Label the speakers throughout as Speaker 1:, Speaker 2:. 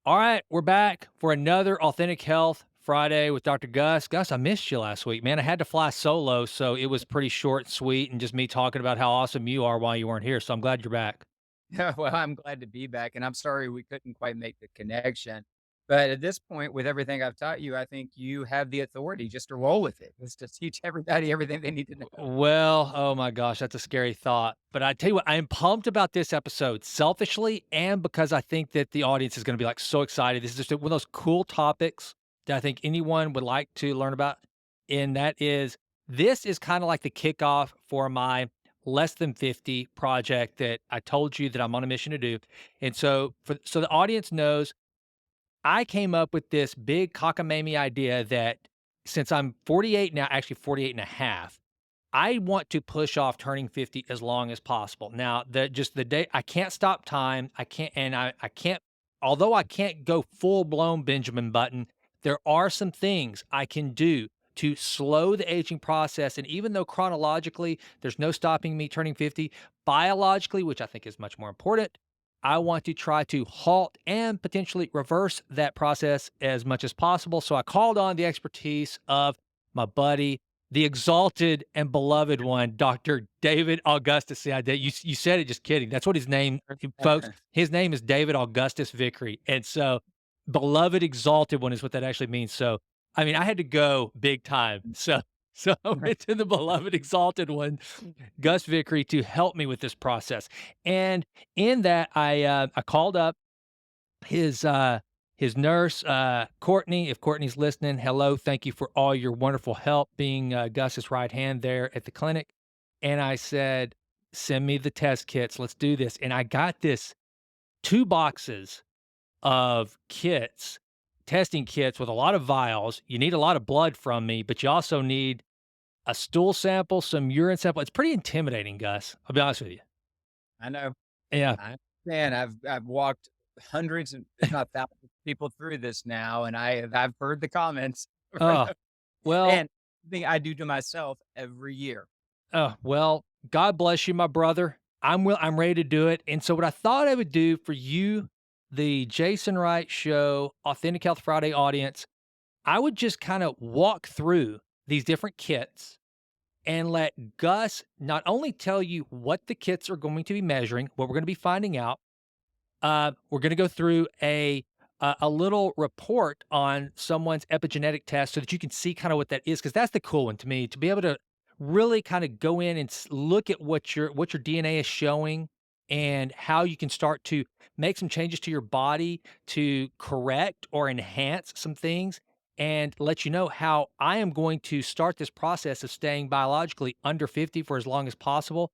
Speaker 1: All right, we're back for another Authentic Health Friday with Dr. Gus. Gus, I missed you last week, man. I had to fly solo, so it was pretty short, sweet, and just me talking about how awesome you are while you weren't here. So I'm glad you're back.
Speaker 2: Yeah, well, I'm glad to be back, and I'm sorry we couldn't quite make the connection. But at this point, with everything I've taught you, I think you have the authority just to roll with it. Just to teach everybody everything they need to know.
Speaker 1: Well, oh my gosh, that's a scary thought. But I tell you what, I am pumped about this episode, selfishly, and because I think that the audience is going to be like so excited. This is just one of those cool topics that I think anyone would like to learn about. And that is, this is kind of like the kickoff for my less than 50 project that I told you that I'm on a mission to do. And so the audience knows I came up with this big cockamamie idea that since I'm 48 now, actually 48 and a half, I want to push off turning 50 as long as possible. Now, the day I can't stop time. I can't, and I can't, although I can't go full blown Benjamin Button, there are some things I can do to slow the aging process. And even though chronologically there's no stopping me turning 50, biologically, which I think is much more important, I want to try to halt and potentially reverse that process as much as possible. So I called on the expertise of my buddy, the exalted and beloved one, Dr. David Augustus. See, you said it, just kidding. That's what his name, folks. His name is David Augustus Vickery. And so, beloved, exalted one is what that actually means. So, I mean, I had to go big time. So I went to the beloved, exalted one, Gus Vickery, to help me with this process. And in that, I called up his his nurse, Courtney. If Courtney's listening, hello, thank you for all your wonderful help being Gus's right hand there at the clinic. And I said, send me the test kits, let's do this. And I got this 2 boxes of kits, testing kits with a lot of vials. You need a lot of blood from me, but you also need a stool sample, some urine sample. It's pretty intimidating, Gus, I'll be honest with you.
Speaker 2: I know.
Speaker 1: Yeah.
Speaker 2: I understand. I've walked hundreds, and if not thousands, of people through this now, and I've heard the comments.
Speaker 1: Oh, well,
Speaker 2: And thing I do to myself every year.
Speaker 1: well, God bless you, my brother. I'm ready to do it. And so what I thought I would do for you, the Jason Wright Show, Authentic Health Friday audience, I would just kind of walk through these different kits and let Gus not only tell you what the kits are going to be measuring, what we're going to be finding out. We're going to go through a little report on someone's epigenetic test so that you can see kind of what that is, because that's the cool one to me, to be able to really kind of go in and look at what your DNA is showing and how you can start to make some changes to your body to correct or enhance some things, and let you know how I am going to start this process of staying biologically under 50 for as long as possible,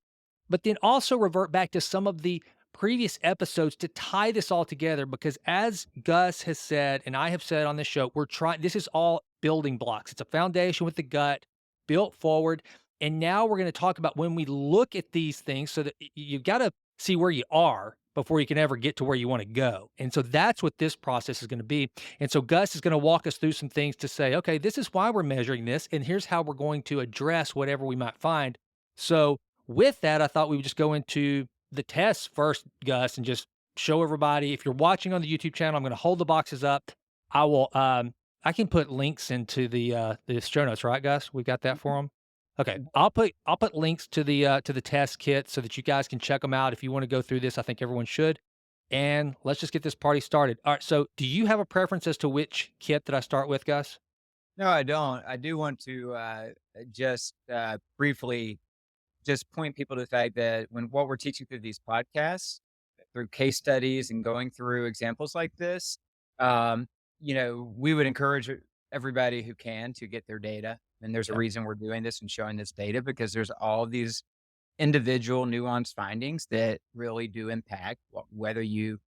Speaker 1: but then also revert back to some of the previous episodes to tie this all together, because as Gus has said and I have said on this show, we're trying, this is all building blocks. It's a foundation with the gut built forward. And now we're going to talk about when we look at these things, so that you've got to see where you are before you can ever get to where you want to go. And so that's what this process is going to be. And so Gus is going to walk us through some things to say, okay, this is why we're measuring this, and here's how we're going to address whatever we might find. So with that, I thought we would just go into the tests first, Gus, and just show everybody. If you're watching on the YouTube channel, I'm going to hold the boxes up. I will. I can put links into the show notes, right, Gus? We got that for them. Okay, I'll put links to the test kit so that you guys can check them out if you want to go through this. I think everyone should. And let's just get this party started. All right. So, do you have a preference as to which kit that I start with, Gus?
Speaker 2: No, I don't. I do want to just briefly just point people to the fact that when what we're teaching through these podcasts, through case studies and going through examples like this, um, we would encourage everybody who can to get their data. And there's a
Speaker 1: Yeah.
Speaker 2: reason we're doing this and showing this data because there's all these individual nuanced findings that really do impact whether you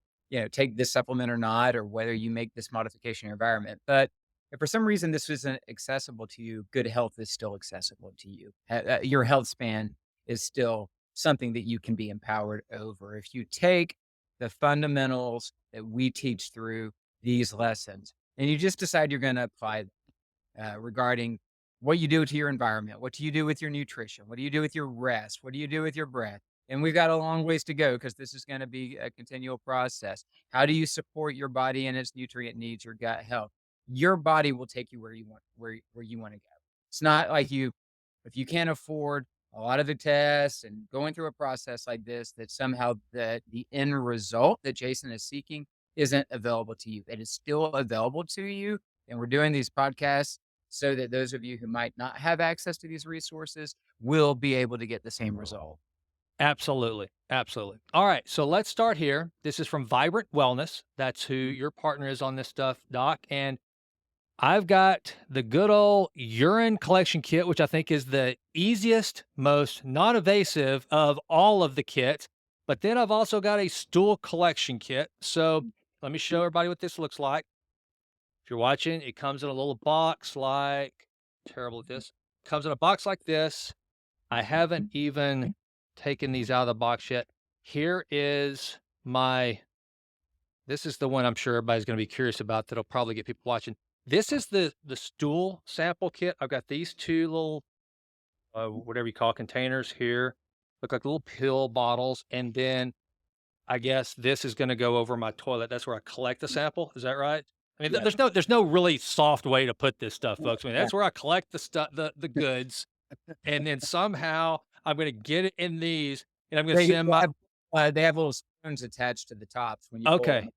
Speaker 2: take this supplement or not, or whether you make this modification in your environment. But if for some reason this isn't accessible to you, good health is still accessible to you. Your health span is still something that you can be empowered over if you take the fundamentals that we teach through these lessons and you just decide you're going to apply regarding what you do to your environment. What do you do with your nutrition? What do you do with your rest? What do you do with your breath? And we've got a long ways to go because this is gonna be a continual process. How do you support your body and its nutrient needs, your gut health? Your body will take you where you wanna go. It's not like if you can't afford a lot of the tests and going through a process like this, that somehow the end result that Jason is seeking isn't available to you. It is still available to you, and we're doing these podcasts so that those of you who might not have access to these resources will be able to get the same result.
Speaker 1: Absolutely. Absolutely. All right. So let's start here. This is from Vibrant Wellness. That's who your partner is on this stuff, Doc. And I've got the good old urine collection kit, which I think is the easiest, most non invasive of all of the kits. But then I've also got a stool collection kit. So let me show everybody what this looks like. If you're watching, it comes in a little box like, terrible at this, comes in a box like this. I haven't even taken these out of the box yet. Here is my this is the one I'm sure everybody's gonna be curious about that'll probably get people watching. This is the stool sample kit. I've got these 2 little, whatever you call containers here, look like little pill bottles, and then I guess this is gonna go over my toilet. That's where I collect the sample. Is that right? I mean,
Speaker 2: Yeah.
Speaker 1: there's no really soft way to put this stuff, folks. I mean,
Speaker 2: Yeah.
Speaker 1: that's where I collect the stuff, the goods, and then somehow I'm gonna get it in these, and I'm gonna
Speaker 2: They
Speaker 1: send my
Speaker 2: they have little spoons attached to the tops when you pull
Speaker 1: okay.
Speaker 2: them.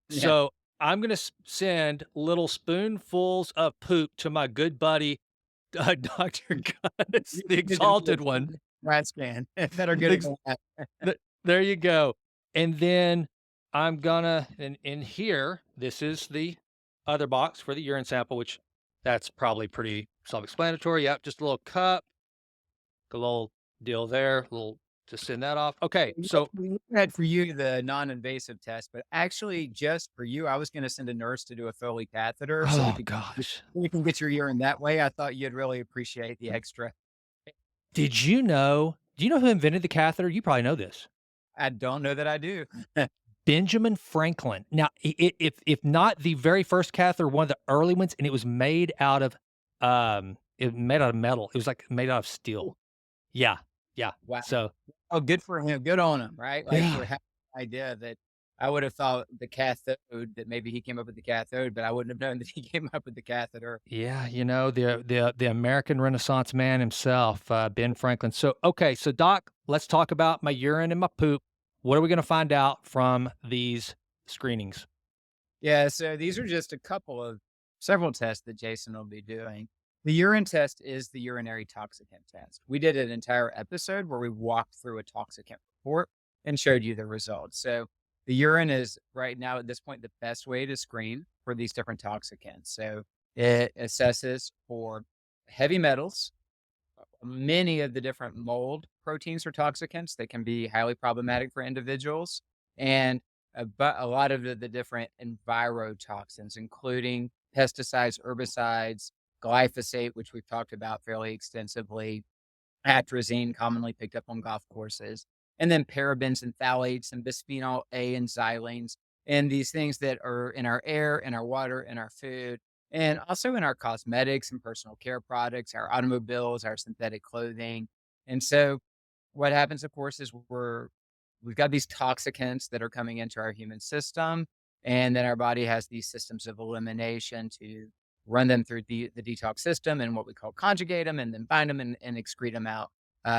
Speaker 2: Yeah.
Speaker 1: So I'm gonna send little spoonfuls of poop to my good buddy, Dr. Gus,
Speaker 2: You
Speaker 1: the
Speaker 2: need to do
Speaker 1: exalted one.
Speaker 2: a rat scan that are good
Speaker 1: Ex-
Speaker 2: at that.
Speaker 1: there you go. And then I'm gonna, in here, this is the other box for the urine sample, which that's probably pretty self-explanatory. Yep, just a little cup, a little deal there, a little to send that off. Okay, so
Speaker 2: We had for you the non-invasive test, but actually just for you, I was gonna send a nurse to do a Foley catheter so
Speaker 1: oh gosh.
Speaker 2: we can get your urine that way. I thought you'd really appreciate the extra.
Speaker 1: Do you know who invented the catheter? You probably know this.
Speaker 2: I don't know that I do.
Speaker 1: Benjamin Franklin. Now, if not the very first catheter, one of the early ones, and it was made out of, it made out of metal. It was like made out of steel. Yeah, yeah.
Speaker 2: Wow.
Speaker 1: So
Speaker 2: Oh, good for him. Good on him, right? Like for
Speaker 1: yeah,
Speaker 2: having the idea that I would have thought the cathode that maybe he came up with the cathode, but I wouldn't have known that he came up with the catheter.
Speaker 1: yeah. You know the American Renaissance man himself, Ben Franklin. So okay, so Doc, let's talk about my urine and my poop. What are we going to find out from these screenings?
Speaker 2: Yeah, so these are just a couple of several tests that Jason will be doing. The urine test is the urinary toxicant test. We did an entire episode where we walked through a toxicant report and showed you the results. So the urine is right now at this point the best way to screen for these different toxicants. So it assesses for heavy metals, many of the different mold proteins or toxicants that can be highly problematic for individuals, and but a lot of the different envirotoxins, including pesticides, herbicides, glyphosate, which we've talked about fairly extensively, atrazine, commonly picked up on golf courses, and then parabens and phthalates and bisphenol A and xylenes, and these things that are in our air, in our water, in our food, and also in our cosmetics and personal care products, our automobiles, our synthetic clothing. And so what happens, of course, is we've got these toxicants that are coming into our human system, and then our body has these systems of elimination to run them through the detox system and what we call conjugate them and then bind them and excrete them out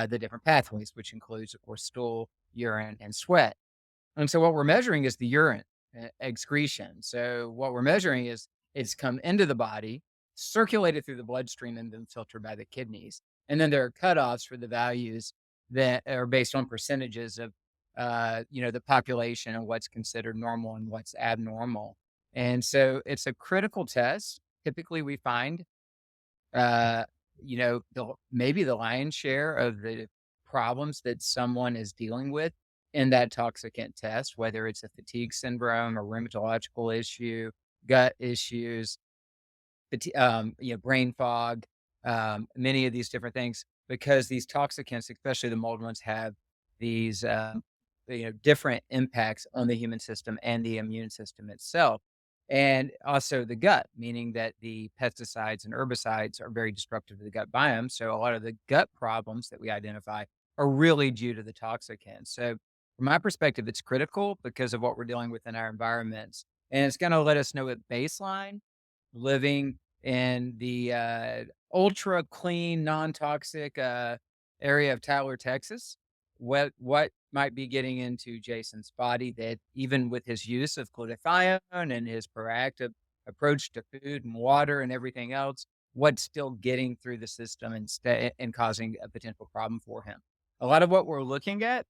Speaker 2: the different pathways, which includes, of course, stool, urine, and sweat. And so what we're measuring is the urine excretion. So what we're measuring is it's come into the body, circulated through the bloodstream, and then filtered by the kidneys. And then there are cutoffs for the values that are based on percentages of, the population and what's considered normal and what's abnormal. And so it's a critical test. Typically, we find, uh, maybe the lion's share of the problems that someone is dealing with in that toxicant test, whether it's a fatigue syndrome, a rheumatological issue, gut issues, brain fog, many of these different things, because these toxicants, especially the mold ones, have these, different impacts on the human system and the immune system itself. And also the gut, meaning that the pesticides and herbicides are very destructive to the gut biome. So a lot of the gut problems that we identify are really due to the toxicants. So from my perspective, it's critical because of what we're dealing with in our environments. And it's going to let us know at baseline, living in the ultra clean, non toxic area of Tyler, Texas, what might be getting into Jason's body that even with his use of glutathione and his proactive approach to food and water and everything else, what's still getting through the system and causing a potential problem for him. A lot of what we're looking at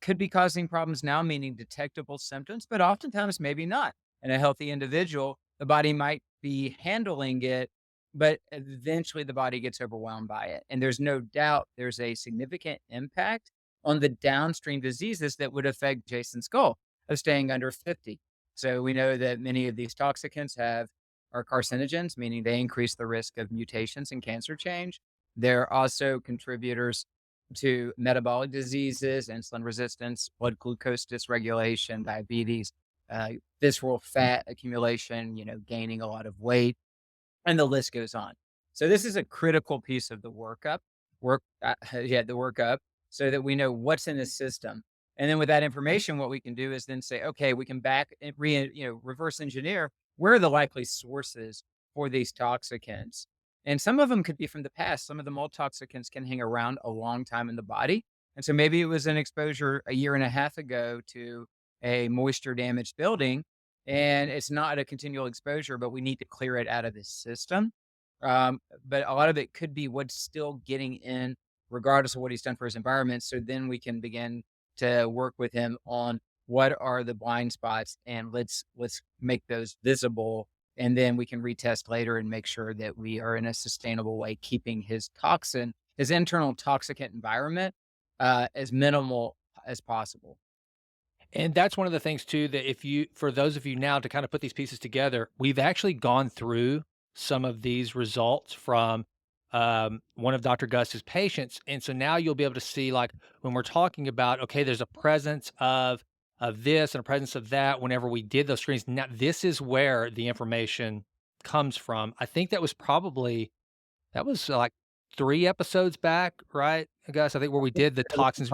Speaker 2: could be causing problems now, meaning detectable symptoms, but oftentimes maybe not. In a healthy individual, the body might be handling it, but eventually the body gets overwhelmed by it. And there's no doubt there's a significant impact on the downstream diseases that would affect Jason's goal of staying under 50. So we know that many of these toxicants are carcinogens, meaning they increase the risk of mutations and cancer change. They're also contributors to metabolic diseases, insulin resistance, blood glucose dysregulation, diabetes, uh, visceral fat accumulation, gaining a lot of weight, and the list goes on. So this is a critical piece of the the workup, so that we know what's in the system. And then with that information, what we can do is then say, okay, we can reverse engineer where are the likely sources for these toxicants. And some of them could be from the past. Some of the mold toxicants can hang around a long time in the body. And so maybe it was an exposure a year and a half ago to a moisture damaged building, and it's not a continual exposure, but we need to clear it out of the system. But a lot of it could be what's still getting in, regardless of what he's done for his environment. So then we can begin to work with him on what are the blind spots, and let's make those visible, and then we can retest later and make sure that we are in a sustainable way, keeping his internal toxicant environment, as minimal as possible.
Speaker 1: And that's one of the things too that if you for those of you now to kind of put these pieces together, we've actually gone through some of these results from one of Dr. Gus's patients. And so now you'll be able to see like when we're talking about, okay, there's a presence of this and a presence of that whenever we did those screens. Now this is where the information comes from. I think that was like 3 episodes back, right, Gus? I think where we did the toxins,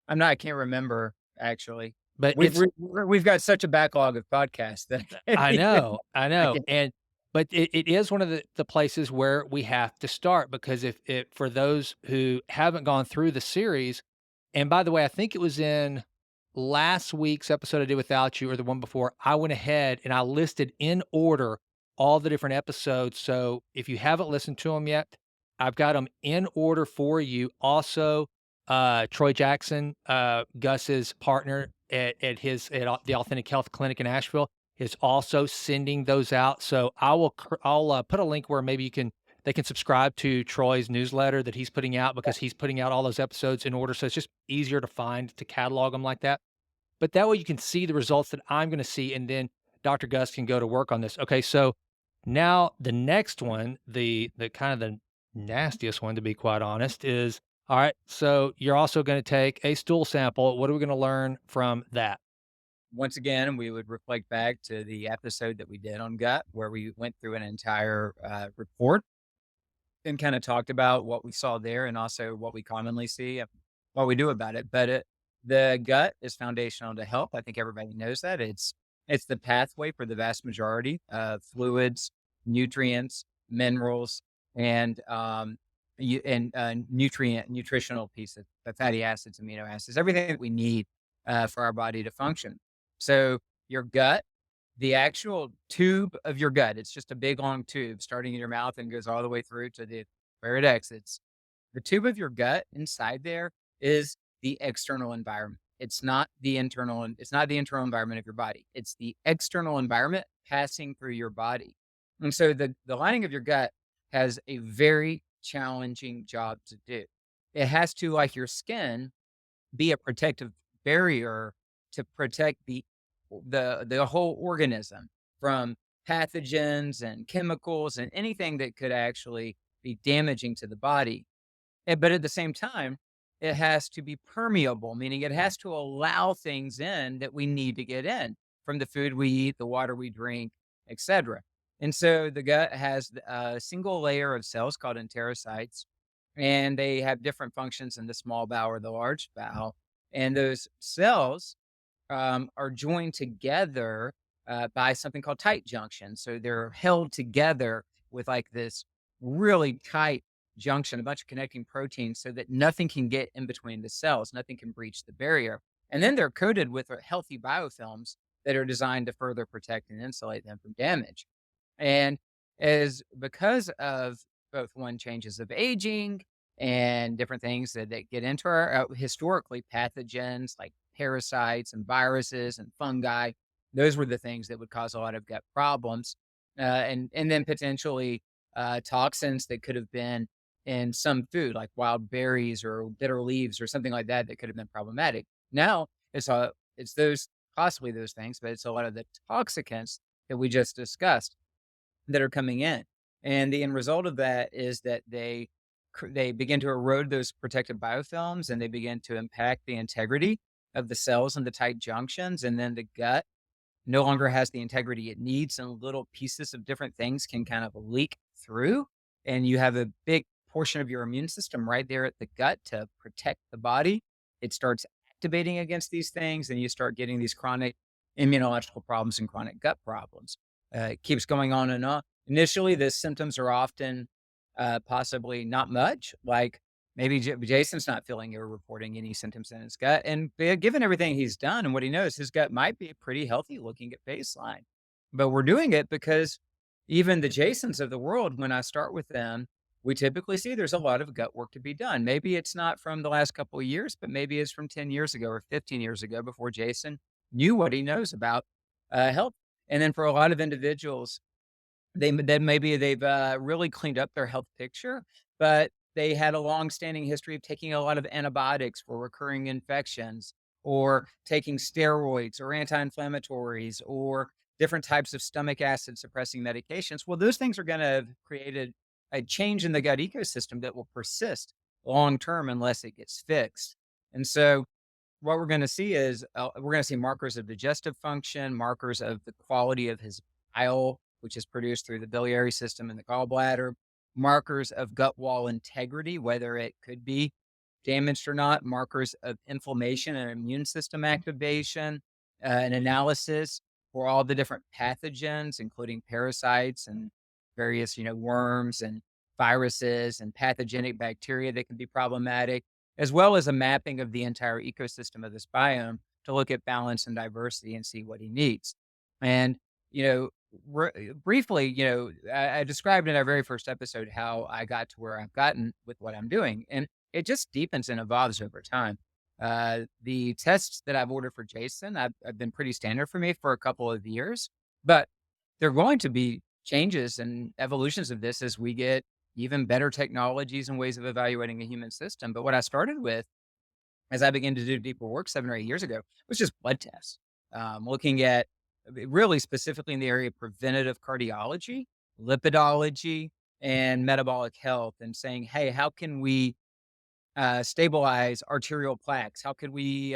Speaker 2: I can't remember actually.
Speaker 1: but
Speaker 2: We've
Speaker 1: it's
Speaker 2: we've got such a backlog of podcasts that
Speaker 1: I
Speaker 2: I
Speaker 1: know,
Speaker 2: can't.
Speaker 1: and but it is one of the places where we have to start because if it for those who haven't gone through the series, and by the way, I think it was in last week's episode I did without you or the one before, I went ahead and I listed in order all the different episodes. So if you haven't listened to them yet, I've got them in order for you. Also, Troy Jackson, Gus's partner at the Authentic Health Clinic in Asheville, is also sending those out. So I'll put a link where maybe they can subscribe to Troy's newsletter that he's putting out because he's putting out all those episodes in order. So it's just easier to find to catalog them like that. But that way you can see the results that I'm going to see, and then Dr. Gus can go to work on this. Okay, so now the next one, the kind of the nastiest one, to be quite honest, is all right. So you're also going to take a stool sample. What are we going to learn from that?
Speaker 2: Once again, we would reflect back to the episode that we did on gut, where we went through an entire report and kind of talked about what we saw there and also what we commonly see and what we do about it. But the gut is foundational to health. I think everybody knows that. It's the pathway for the vast majority of fluids, nutrients, minerals, and nutritional pieces, the fatty acids, amino acids, everything that we need for our body to function. So your gut, the actual tube of your gut, it's just a big long tube starting in your mouth and goes all the way through to where it exits. The tube of your gut inside there is the external environment. It's not the internal environment of your body. It's the external environment passing through your body. And so the lining of your gut has a very challenging job to do. It has to, like your skin, be a protective barrier to protect the whole organism from pathogens and chemicals and anything that could actually be damaging to the body. But at the same time, it has to be permeable, meaning it has to allow things in that we need to get in from the food we eat, the water we drink, etc. And so the gut has a single layer of cells called enterocytes, and they have different functions in the small bowel or the large bowel. And those cells are joined together by something called tight junctions. So they're held together with like this really tight junction, a bunch of connecting proteins, so that nothing can get in between the cells, nothing can breach the barrier. And then they're coated with healthy biofilms that are designed to further protect and insulate them from damage. And as because of both one changes of aging and different things that get into our historically pathogens like parasites and viruses and fungi, those were the things that would cause a lot of gut problems, and then potentially toxins that could have been in some food like wild berries or bitter leaves or something like that that could have been problematic. Now it's those possibly those things, but it's a lot of the toxicants that we just discussed that are coming in. And the end result of that is that they begin to erode those protective biofilms, and they begin to impact the integrity of the cells and the tight junctions. And then the gut no longer has the integrity it needs, and little pieces of different things can kind of leak through. And you have a big portion of your immune system right there at the gut to protect the body. It starts activating against these things, and you start getting these chronic immunological problems and chronic gut problems. It keeps going on and on. Initially, the symptoms are often possibly not much, like maybe Jason's not feeling or reporting any symptoms in his gut. And given everything he's done and what he knows, his gut might be pretty healthy looking at baseline. But we're doing it because even the Jasons of the world, when I start with them, we typically see there's a lot of gut work to be done. Maybe it's not from the last couple of years, but maybe it's from 10 years ago or 15 years ago before Jason knew what he knows about health. And then for a lot of individuals, maybe they've, really cleaned up their health picture, but they had a long-standing history of taking a lot of antibiotics for recurring infections, or taking steroids or anti-inflammatories or different types of stomach acid suppressing medications. Well, those things are gonna have created a change in the gut ecosystem that will persist long term unless it gets fixed. And so what we're gonna see is, we're gonna see markers of digestive function, markers of the quality of his bile, which is produced through the biliary system and the gallbladder, markers of gut wall integrity, whether it could be damaged or not, markers of inflammation and immune system activation, an analysis for all the different pathogens, including parasites and various, worms and viruses and pathogenic bacteria that can be problematic, as well as a mapping of the entire ecosystem of this biome to look at balance and diversity and see what he needs. And, you know, briefly, I described in our very first episode how I got to where I've gotten with what I'm doing, and it just deepens and evolves over time. The tests that I've ordered for Jason, have been pretty standard for me for a couple of years, but they're going to be changes and evolutions of this as we get even better technologies and ways of evaluating the human system. But what I started with as I began to do deeper work 7 or 8 years ago was just blood tests, looking at really specifically in the area of preventative cardiology, lipidology, and metabolic health, and saying, hey, how can we stabilize arterial plaques? How could we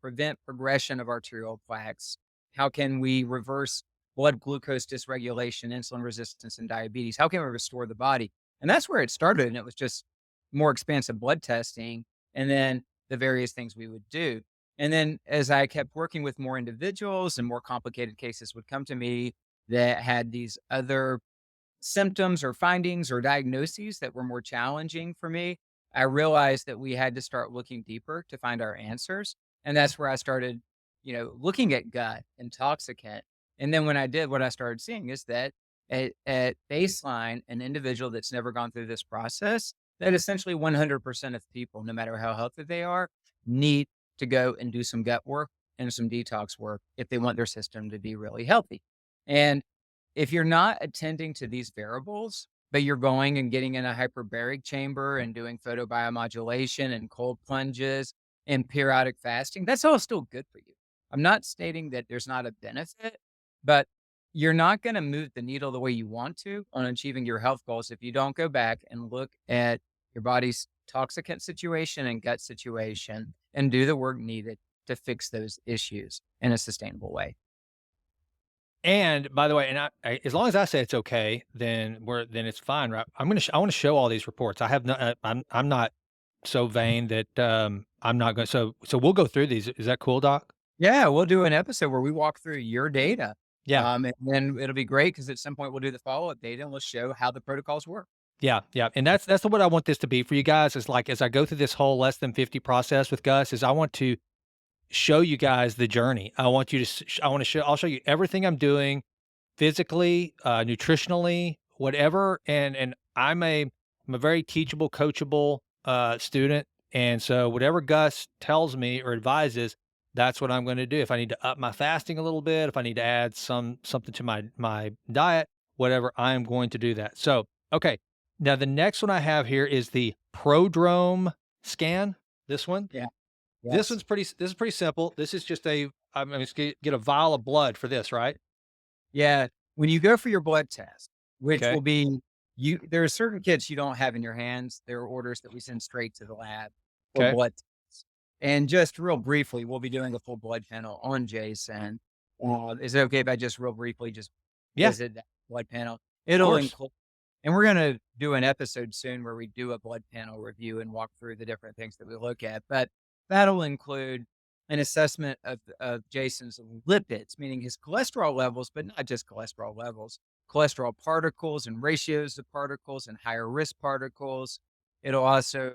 Speaker 2: prevent progression of arterial plaques? How can we reverse blood glucose dysregulation, insulin resistance, and diabetes? How can we restore the body? And that's where it started. And it was just more expansive blood testing, and then the various things we would do. And then as I kept working with more individuals and more complicated cases would come to me that had these other symptoms or findings or diagnoses that were more challenging for me, I realized that we had to start looking deeper to find our answers. And that's where I started, looking at gut and toxicant. And then when I did, what I started seeing is that at baseline, an individual that's never gone through this process, that essentially 100% of people, no matter how healthy they are, need to go and do some gut work and some detox work if they want their system to be really healthy. And if you're not attending to these variables, but you're going and getting in a hyperbaric chamber and doing photobiomodulation and cold plunges and periodic fasting, that's all still good for you. I'm not stating that there's not a benefit, but you're not going to move the needle the way you want to on achieving your health goals if you don't go back and look at your body's toxicant situation and gut situation and do the work needed to fix those issues in a sustainable way.
Speaker 1: And by the way, and as long as I say it's okay, then it's fine, right? I want to show all these reports. I have no, I'm not so vain that I'm not going. So we'll go through these. Is that cool, Doc?
Speaker 2: Yeah, we'll do an episode where we walk through your data.
Speaker 1: Yeah.
Speaker 2: And then it'll be great because at some point we'll do the follow-up data and we'll show how the protocols work.
Speaker 1: Yeah, yeah, and that's what I want this to be for you guys. Is like as I go through this whole less than 50 process with Gus, is I want to show you guys the journey. I want you to. I want to show. I'll show you everything I'm doing physically, nutritionally, whatever. And I'm a very teachable, coachable student, and so whatever Gus tells me or advises, that's what I'm going to do. If I need to up my fasting a little bit, if I need to add something to my diet, whatever, I am going to do that. So okay, now the next one I have here is the Prodrome scan. This one.
Speaker 2: Yeah.
Speaker 1: This
Speaker 2: Yes.
Speaker 1: This is pretty simple. This is just I'm just gonna get a vial of blood for this, right?
Speaker 2: Yeah. When you go for your blood test, which will
Speaker 1: Okay.
Speaker 2: be there are certain kits you don't have in your hands. There are orders that we send straight to the lab for
Speaker 1: Okay.
Speaker 2: blood tests. And just real briefly, we'll be doing a full blood panel on Jason. Is it okay if I just real briefly just
Speaker 1: Yeah,
Speaker 2: visit that blood panel?
Speaker 1: of
Speaker 2: It'll
Speaker 1: course.
Speaker 2: include, and we're gonna do an episode soon where we do a blood panel review and walk through the different things that we look at. But that'll include an assessment of Jason's lipids, meaning his cholesterol levels, but not just cholesterol levels, cholesterol particles and ratios of particles and higher risk particles. It'll also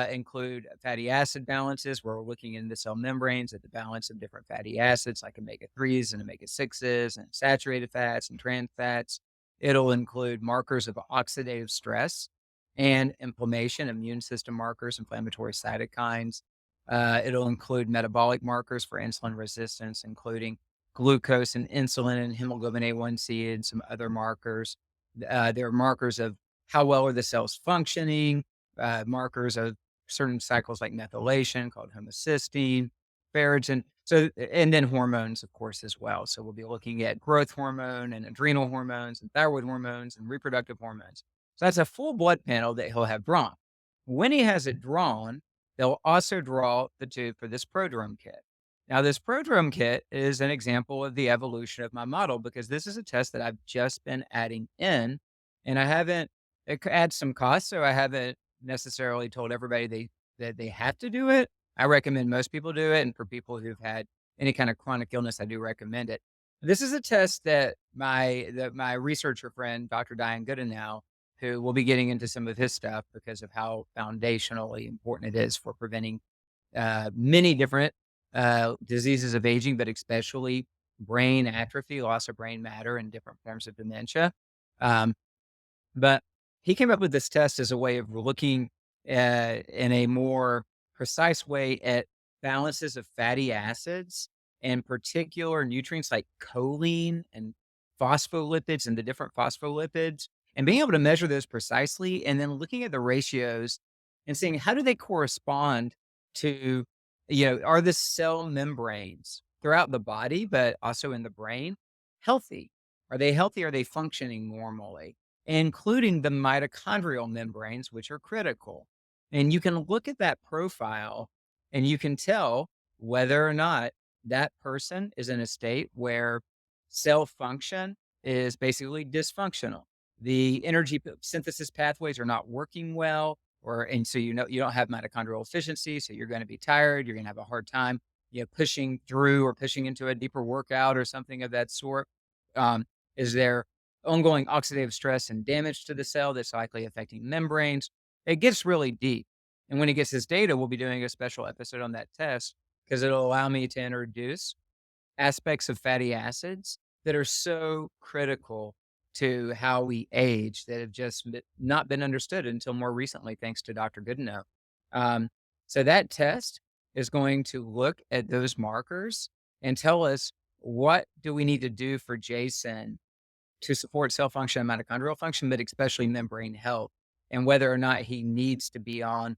Speaker 2: include fatty acid balances, where we're looking in the cell membranes at the balance of different fatty acids like omega 3s and omega 6s and saturated fats and trans fats. It'll include markers of oxidative stress and inflammation, immune system markers, inflammatory cytokines. It'll include metabolic markers for insulin resistance, including glucose and insulin and hemoglobin A1C and some other markers. There are markers of how well are the cells functioning, markers of certain cycles like methylation called homocysteine, ferritin. So, and then hormones, of course, as well. So we'll be looking at growth hormone and adrenal hormones and thyroid hormones and reproductive hormones. So that's a full blood panel that he'll have drawn. When he has it drawn, they'll also draw the tube for this prodrome kit. Now, this prodrome kit is an example of the evolution of my model because this is a test that I've just been adding in, and I haven't. It adds some cost, so I haven't necessarily told everybody that they have to do it. I recommend most people do it, and for people who've had any kind of chronic illness, I do recommend it. This is a test that my researcher friend, Dr. Diane Goodenow, who will be getting into some of his stuff because of how foundationally important it is for preventing many different diseases of aging, but especially brain atrophy, loss of brain matter, and different forms of dementia. Um, but he came up with this test as a way of looking in a more precise way at balances of fatty acids and particular nutrients like choline and phospholipids and the different phospholipids, and being able to measure those precisely and then looking at the ratios and seeing how do they correspond to, are the cell membranes throughout the body, but also in the brain healthy? Are they healthy? Are they functioning normally? Including the mitochondrial membranes, which are critical. And you can look at that profile and you can tell whether or not that person is in a state where cell function is basically dysfunctional. The energy synthesis pathways are not working well, and so you don't have mitochondrial efficiency, so you're going to be tired. You're going to have a hard time, pushing through or pushing into a deeper workout or something of that sort. Is there ongoing oxidative stress and damage to the cell that's likely affecting membranes? It gets really deep. And when he gets his data, we'll be doing a special episode on that test because it'll allow me to introduce aspects of fatty acids that are so critical to how we age that have just not been understood until more recently, thanks to Dr. Goodenough. Um, so that test is going to look at those markers and tell us what do we need to do for Jason to support cell function and mitochondrial function, but especially membrane health, and whether or not he needs to be on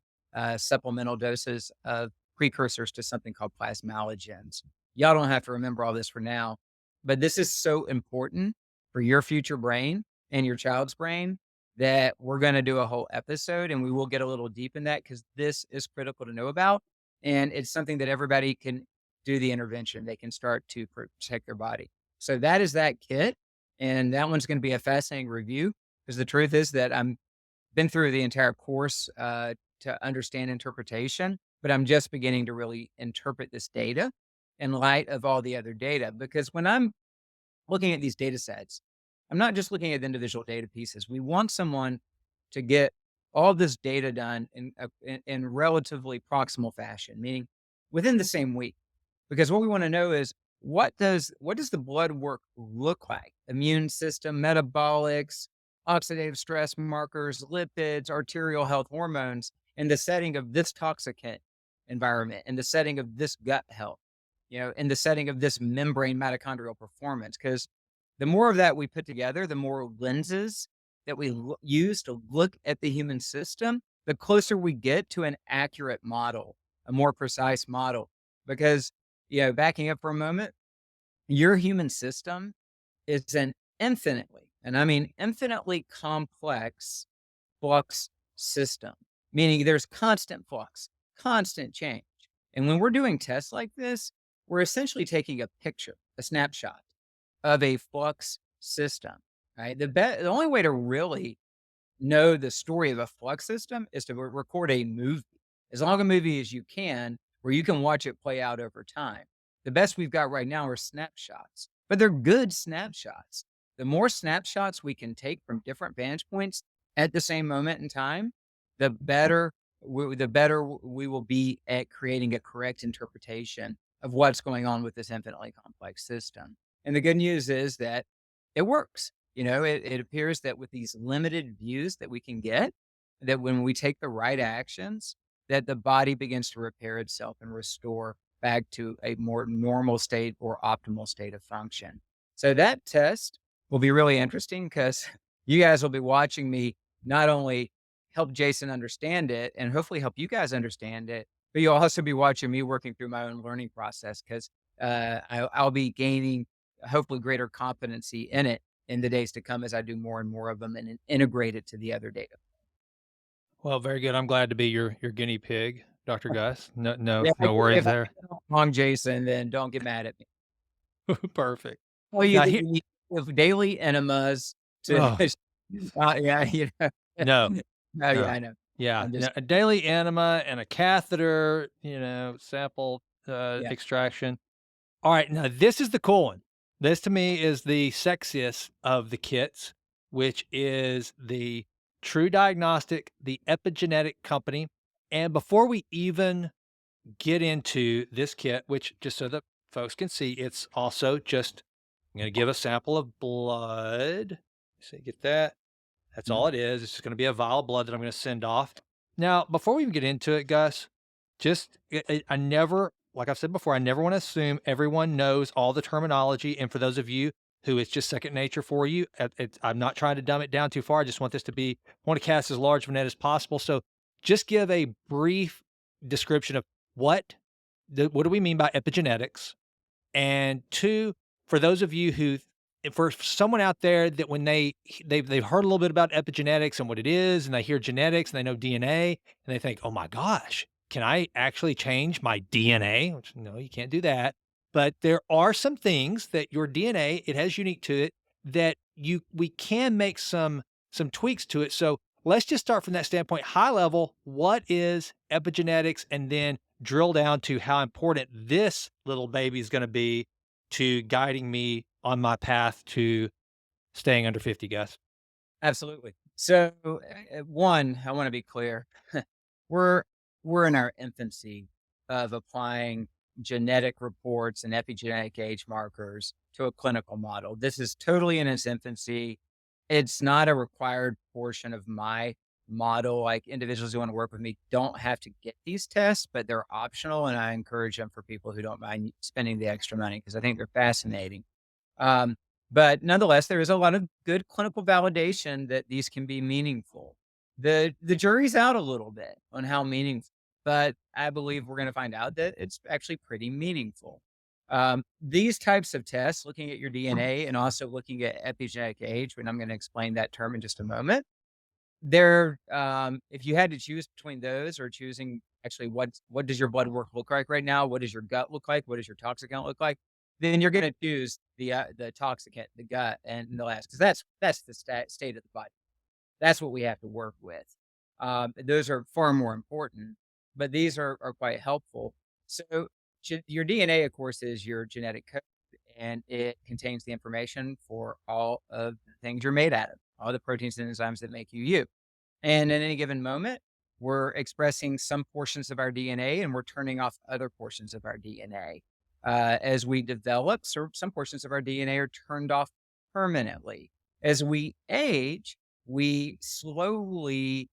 Speaker 2: supplemental doses of precursors to something called plasmalogens. Y'all don't have to remember all this for now, but this is so important for your future brain and your child's brain that we're going to do a whole episode and we will get a little deep in that because this is critical to know about. And it's something that everybody can do the intervention. They can start to protect their body. So that is that kit, and that one's gonna be a fascinating review because the truth is that I'm been through the entire course, to understand interpretation, but I'm just beginning to really interpret this data in light of all the other data. Because when I'm looking at these data sets, I'm not just looking at the individual data pieces. We want someone to get all this data done in relatively proximal fashion, meaning within the same week. Because what we want to know is what does the blood work look like? Immune system, metabolics, oxidative stress markers, lipids, arterial health, hormones in the setting of this toxicant environment, in the setting of this gut health, in the setting of this membrane mitochondrial performance. Because the more of that we put together, the more lenses that we use to look at the human system, the closer we get to an accurate model, a more precise model. Because, backing up for a moment, your human system is an infinitely, and I mean infinitely complex flux system, meaning there's constant flux, constant change. And when we're doing tests like this, we're essentially taking a picture, a snapshot of a flux system, right? The only way to really know the story of a flux system is to record a movie, as long a movie as you can, where you can watch it play out over time. The best we've got right now are snapshots, but they're good snapshots. The more snapshots we can take from different vantage points at the same moment in time, the better we will be at creating a correct interpretation of what's going on with this infinitely complex system. And the good news is that it works. It appears that with these limited views that we can get, that when we take the right actions, that the body begins to repair itself and restore back to a more normal state or optimal state of function. So that test will be really interesting because you guys will be watching me not only help Jason understand it and hopefully help you guys understand it, but you'll also be watching me working through my own learning process because I'll be gaining hopefully greater competency in it in the days to come as I do more and more of them and integrate it to the other data.
Speaker 1: Well, very good. I'm glad to be your guinea pig, Dr. Gus. No, no,
Speaker 2: Yeah,
Speaker 1: no worries
Speaker 2: if I
Speaker 1: there.
Speaker 2: get it wrong, Jason, then don't get mad at me.
Speaker 1: Perfect.
Speaker 2: Tell you
Speaker 1: Now
Speaker 2: that
Speaker 1: here,
Speaker 2: you need of daily enemas to
Speaker 1: oh
Speaker 2: yeah,
Speaker 1: no,
Speaker 2: Oh, yeah,
Speaker 1: no,
Speaker 2: I know.
Speaker 1: yeah,
Speaker 2: I'm
Speaker 1: no,
Speaker 2: just
Speaker 1: a daily enema and a catheter, sample
Speaker 2: yeah.
Speaker 1: extraction. All right, now this is the cool one. This to me is the sexiest of the kits, which is the True Diagnostic, the epigenetic company. And before we even get into this kit, which just so that folks can see, it's also just I'm going to give a sample of blood. See, get that? That's
Speaker 2: Mhm.
Speaker 1: all it is. It's just going to be a vial of blood that I'm going to send off. Now, before we even get into it, Gus, just I never, like I've said before, I never want to assume everyone knows all the terminology. And for those of you who it's just second nature for you, I'm not trying to dumb it down too far. I just want this to be, I want to cast as large of a net as possible. So just give a brief description of what do we mean by epigenetics? And 2, for those of you who if for someone out there that when they've heard a little bit about epigenetics and what it is, and they hear genetics and they know DNA, and they think, "Oh my gosh, can I actually change my DNA?" Which, no, you can't do that. But there are some things that your DNA, it has unique to it that we can make some tweaks to it. So let's just start from that standpoint. High level, what is epigenetics? And then drill down to how important this little baby is going to be to guiding me on my path to staying under 50, Gus.
Speaker 2: Absolutely. So, one, I wanna be clear. We're we're in our infancy of applying genetic reports and epigenetic age markers to a clinical model. This is totally in its infancy. It's not a required portion of my model, like, individuals who wanna work with me don't have to get these tests, but they're optional, and I encourage them for people who don't mind spending the extra money because I think they're fascinating. Um, but nonetheless, there is a lot of good clinical validation that these can be meaningful. The jury's out a little bit on how meaningful, but I believe we're going to find out that it's actually pretty meaningful. These types of tests, looking at your DNA and also looking at epigenetic age, and I'm going to explain that term in just a moment. If you had to choose between those or choosing actually what does your blood work look like right now? What does your gut look like? What does your toxic count look like? then you're gonna choose the toxicant, the gut, and the last, because that's the state of the body. That's what we have to work with. Those are far more important, but these are quite helpful. So, your DNA, of course, is your genetic code, and it contains the information for all of the things you're made out of, all the proteins and enzymes that make you you. And at any given moment, we're expressing some portions of our DNA and we're turning off other portions of our DNA. As we develop, so some portions of our DNA are turned off permanently. As we age, we slowly,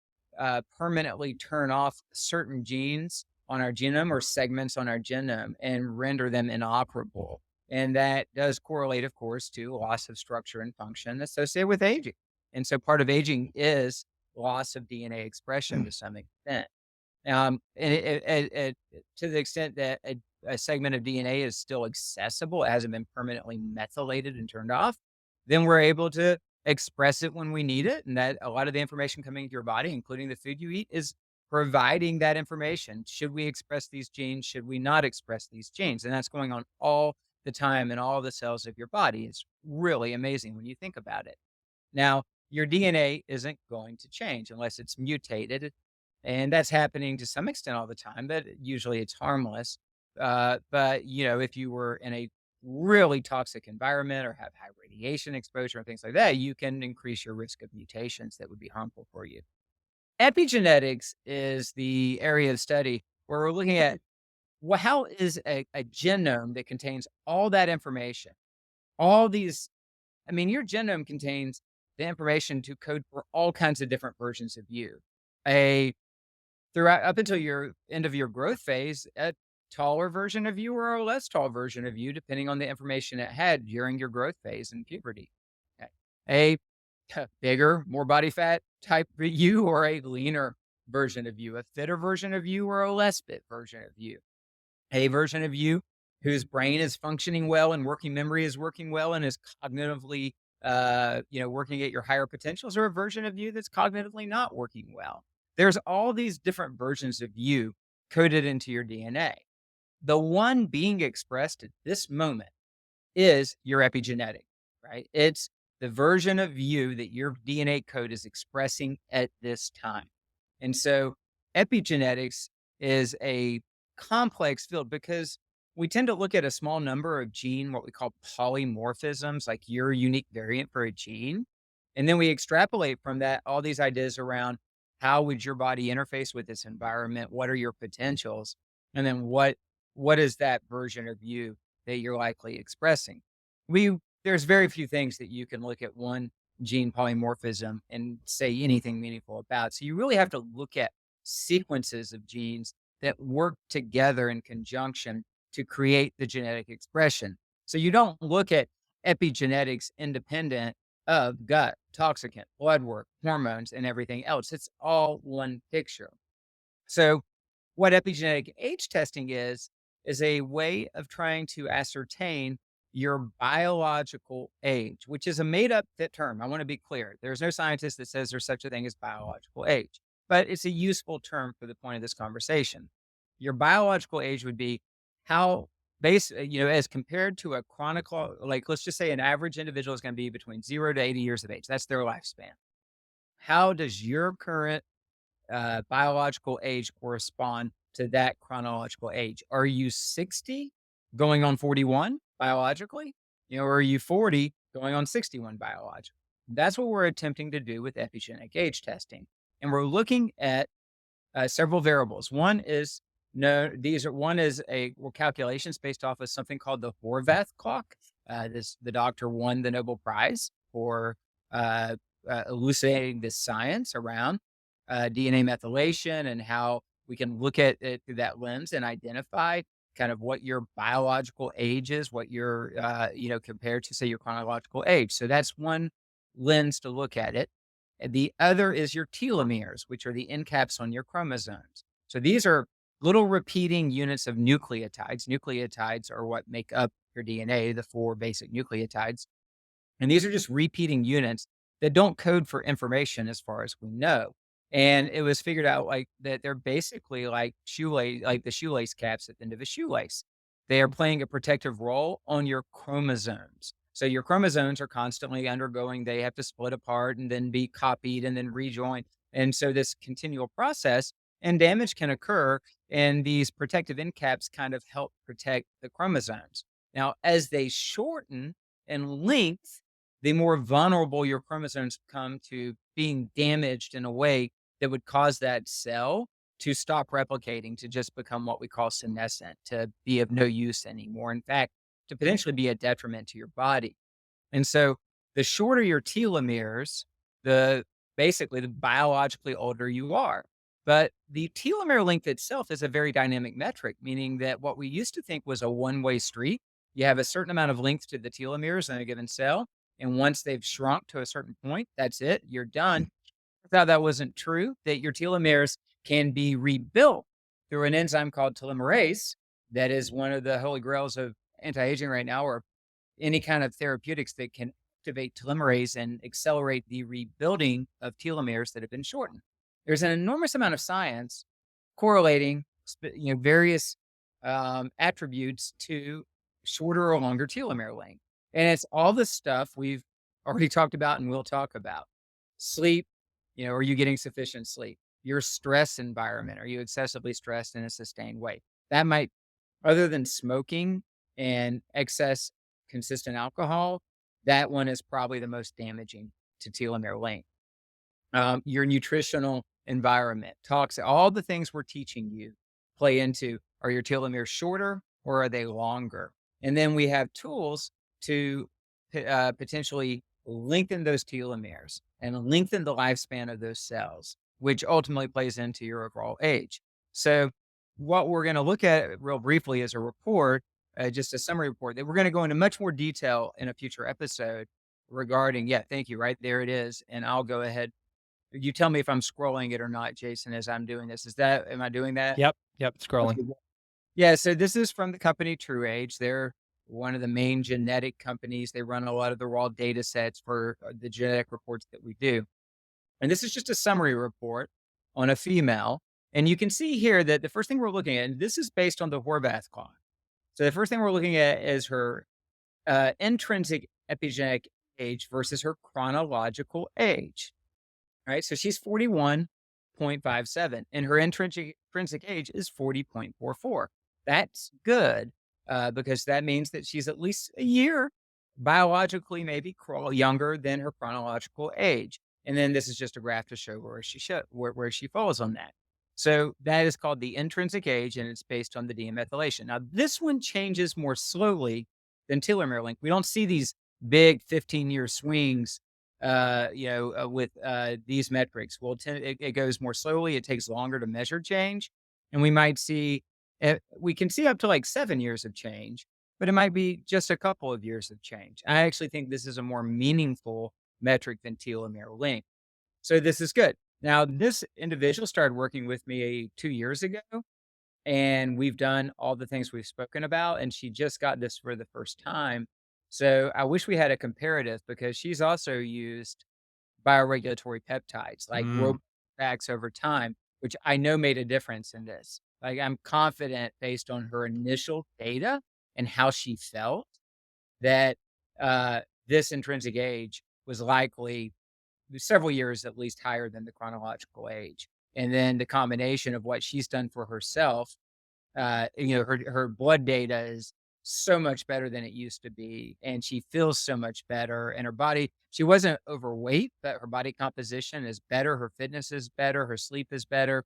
Speaker 2: permanently turn off certain genes on our genome or segments on our genome and render them inoperable. And that does correlate, of course, to loss of structure and function associated with aging. And so part of aging is loss of DNA expression to some extent. And to the extent that a segment of DNA is still accessible, it hasn't been permanently methylated and turned off, then we're able to express it when we need it. And that a lot of the information coming into your body, including the food you eat, is providing that information. Should we express these genes? Should we not express these genes? And that's going on all the time in all the cells of your body. It's really amazing when you think about it. Now, your DNA isn't going to change unless it's mutated, and that's happening to some extent all the time, but usually it's harmless. But if you were in a really toxic environment or have high radiation exposure and things like that, you can increase your risk of mutations that would be harmful for you. Epigenetics is the area of study where we're looking at, well, how is a genome that contains all that information, all these, I mean, your genome contains the information to code for all kinds of different versions of you. A Throughout up until your end of your growth phase, a taller version of you or a less tall version of you, depending on the information it had during your growth phase and puberty. Okay. A bigger, more body fat type of you or a leaner version of you, a fitter version of you or a less fit version of you. A version of you whose brain is functioning well and working memory is working well and is cognitively, working at your higher potentials, or a version of you that's cognitively not working well. There's all these different versions of you coded into your DNA. The one being expressed at this moment is your epigenetic, right? It's the version of you that your DNA code is expressing at this time. And so epigenetics is a complex field because we tend to look at a small number of gene, what we call polymorphisms, like your unique variant for a gene. And then we extrapolate from that all these ideas around how would your body interface with this environment? What are your potentials? And then what is that version of you that you're likely expressing? There's very few things that you can look at one gene polymorphism and say anything meaningful about. So you really have to look at sequences of genes that work together in conjunction to create the genetic expression. So you don't look at epigenetics independent of gut, toxicant, blood work, hormones, and everything else. It's all one picture. So what epigenetic age testing is a way of trying to ascertain your biological age, which is a made up term. I want to be clear. There's no scientist that says there's such a thing as biological age, but it's a useful term for the point of this conversation. Your biological age would be how as compared to a chronicle, like let's just say an average individual is going to be between 0 to 80 years of age. That's their lifespan. How does your current biological age correspond to that chronological age? Are you 60 going on 41 biologically? Or are you 40 going on 61 biologically? That's what we're attempting to do with epigenetic age testing. And we're looking at several variables. One is calculations based off of something called the Horvath clock. The doctor won the Nobel Prize for elucidating this science around DNA methylation and how we can look at it through that lens and identify kind of what your biological age is, what you're, compared to, say, your chronological age. So that's one lens to look at it. And the other is your telomeres, which are the end caps on your chromosomes. So these are little repeating units of nucleotides. Nucleotides are what make up your DNA, the 4 basic nucleotides. And these are just repeating units that don't code for information as far as we know. And it was figured out like that they're basically like the shoelace caps at the end of a shoelace. they are playing a protective role on your chromosomes. So your chromosomes are constantly undergoing, they have to split apart and then be copied and then rejoin. And so this continual process and damage can occur, and these protective end caps kind of help protect the chromosomes. Now, as they shorten in length, the more vulnerable your chromosomes become to being damaged in a way that would cause that cell to stop replicating, to just become what we call senescent, to be of no use anymore. In fact, to potentially be a detriment to your body. And so the shorter your telomeres, the basically the biologically older you are. But the telomere length itself is a very dynamic metric, meaning that what we used to think was a one-way street, you have a certain amount of length to the telomeres in a given cell. And once they've shrunk to a certain point, that's it, you're done. Turns out that wasn't true, that your telomeres can be rebuilt through an enzyme called telomerase. That is one of the holy grails of anti-aging right now, or any kind of therapeutics that can activate telomerase and accelerate the rebuilding of telomeres that have been shortened. There's an enormous amount of science correlating, various attributes to shorter or longer telomere length, and it's all the stuff we've already talked about and will talk about. Sleep, are you getting sufficient sleep? Your stress environment, are you excessively stressed in a sustained way? That might, other than smoking and excess consistent alcohol, that one is probably the most damaging to telomere length. Your nutritional environment, toxic, all the things we're teaching you play into, are your telomeres shorter or are they longer? And then we have tools to potentially lengthen those telomeres and lengthen the lifespan of those cells, which ultimately plays into your overall age. So what we're going to look at real briefly is a report, just a summary report that we're going to go into much more detail in a future episode regarding, yeah, thank you. Right there it is. And I'll go ahead. You tell me if I'm scrolling it or not, Jason, as I'm doing this. Am I doing that?
Speaker 1: Yep, scrolling.
Speaker 2: Okay. Yeah. So this is from the company TrueAge. They're one of the main genetic companies. They run a lot of the raw data sets for the genetic reports that we do. And this is just a summary report on a female. And you can see here that the first thing we're looking at, and this is based on the Horvath clock. So the first thing we're looking at is her intrinsic epigenetic age versus her chronological age. Right? So she's 41.57 and her intrinsic age is 40.44. That's good because that means that she's at least a year biologically, maybe younger than her chronological age. And then this is just a graph to show where she falls on that. So that is called the intrinsic age, and it's based on the demethylation. Now, this one changes more slowly than telomere length. We don't see these big 15-year swings with these metrics. It goes more slowly. It takes longer to measure change. And we might see, we can see up to like 7 years of change, but it might be just a couple of years of change. I actually think this is a more meaningful metric than telomere length. So this is good. Now, this individual started working with me 2 years ago, and we've done all the things we've spoken about, and she just got this for the first time. So I wish we had a comparative because she's also used bioregulatory peptides like
Speaker 1: Mm.
Speaker 2: Robax over time, which I know made a difference in this. Like I'm confident based on her initial data and how she felt that this intrinsic age was likely several years at least higher than the chronological age. And then the combination of what she's done for herself, her blood data is so much better than it used to be, and she feels so much better. And her body, she wasn't overweight, but her body composition is better. Her fitness is better. Her sleep is better.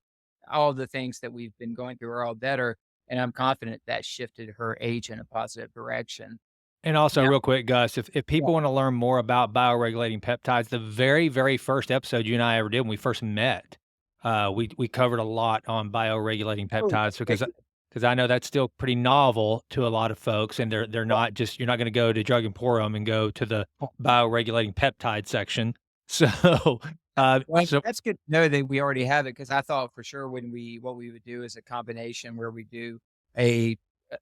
Speaker 2: All the things that we've been going through are all better. And I'm confident that shifted her age in a positive direction.
Speaker 1: And also,
Speaker 2: Now,
Speaker 1: real quick, Gus, if people want to learn more about bioregulating peptides, the very, very first episode you and I ever did when we first met, we covered a lot on bioregulating
Speaker 2: oh,
Speaker 1: peptides
Speaker 2: okay,
Speaker 1: because I know that's still pretty novel to a lot of folks, and they're not just you're not going to go to Drug Emporium and go to the bioregulating peptide section. So,
Speaker 2: well,
Speaker 1: so
Speaker 2: that's good to know that we already have it, because I thought for sure what we would do is a combination where we do a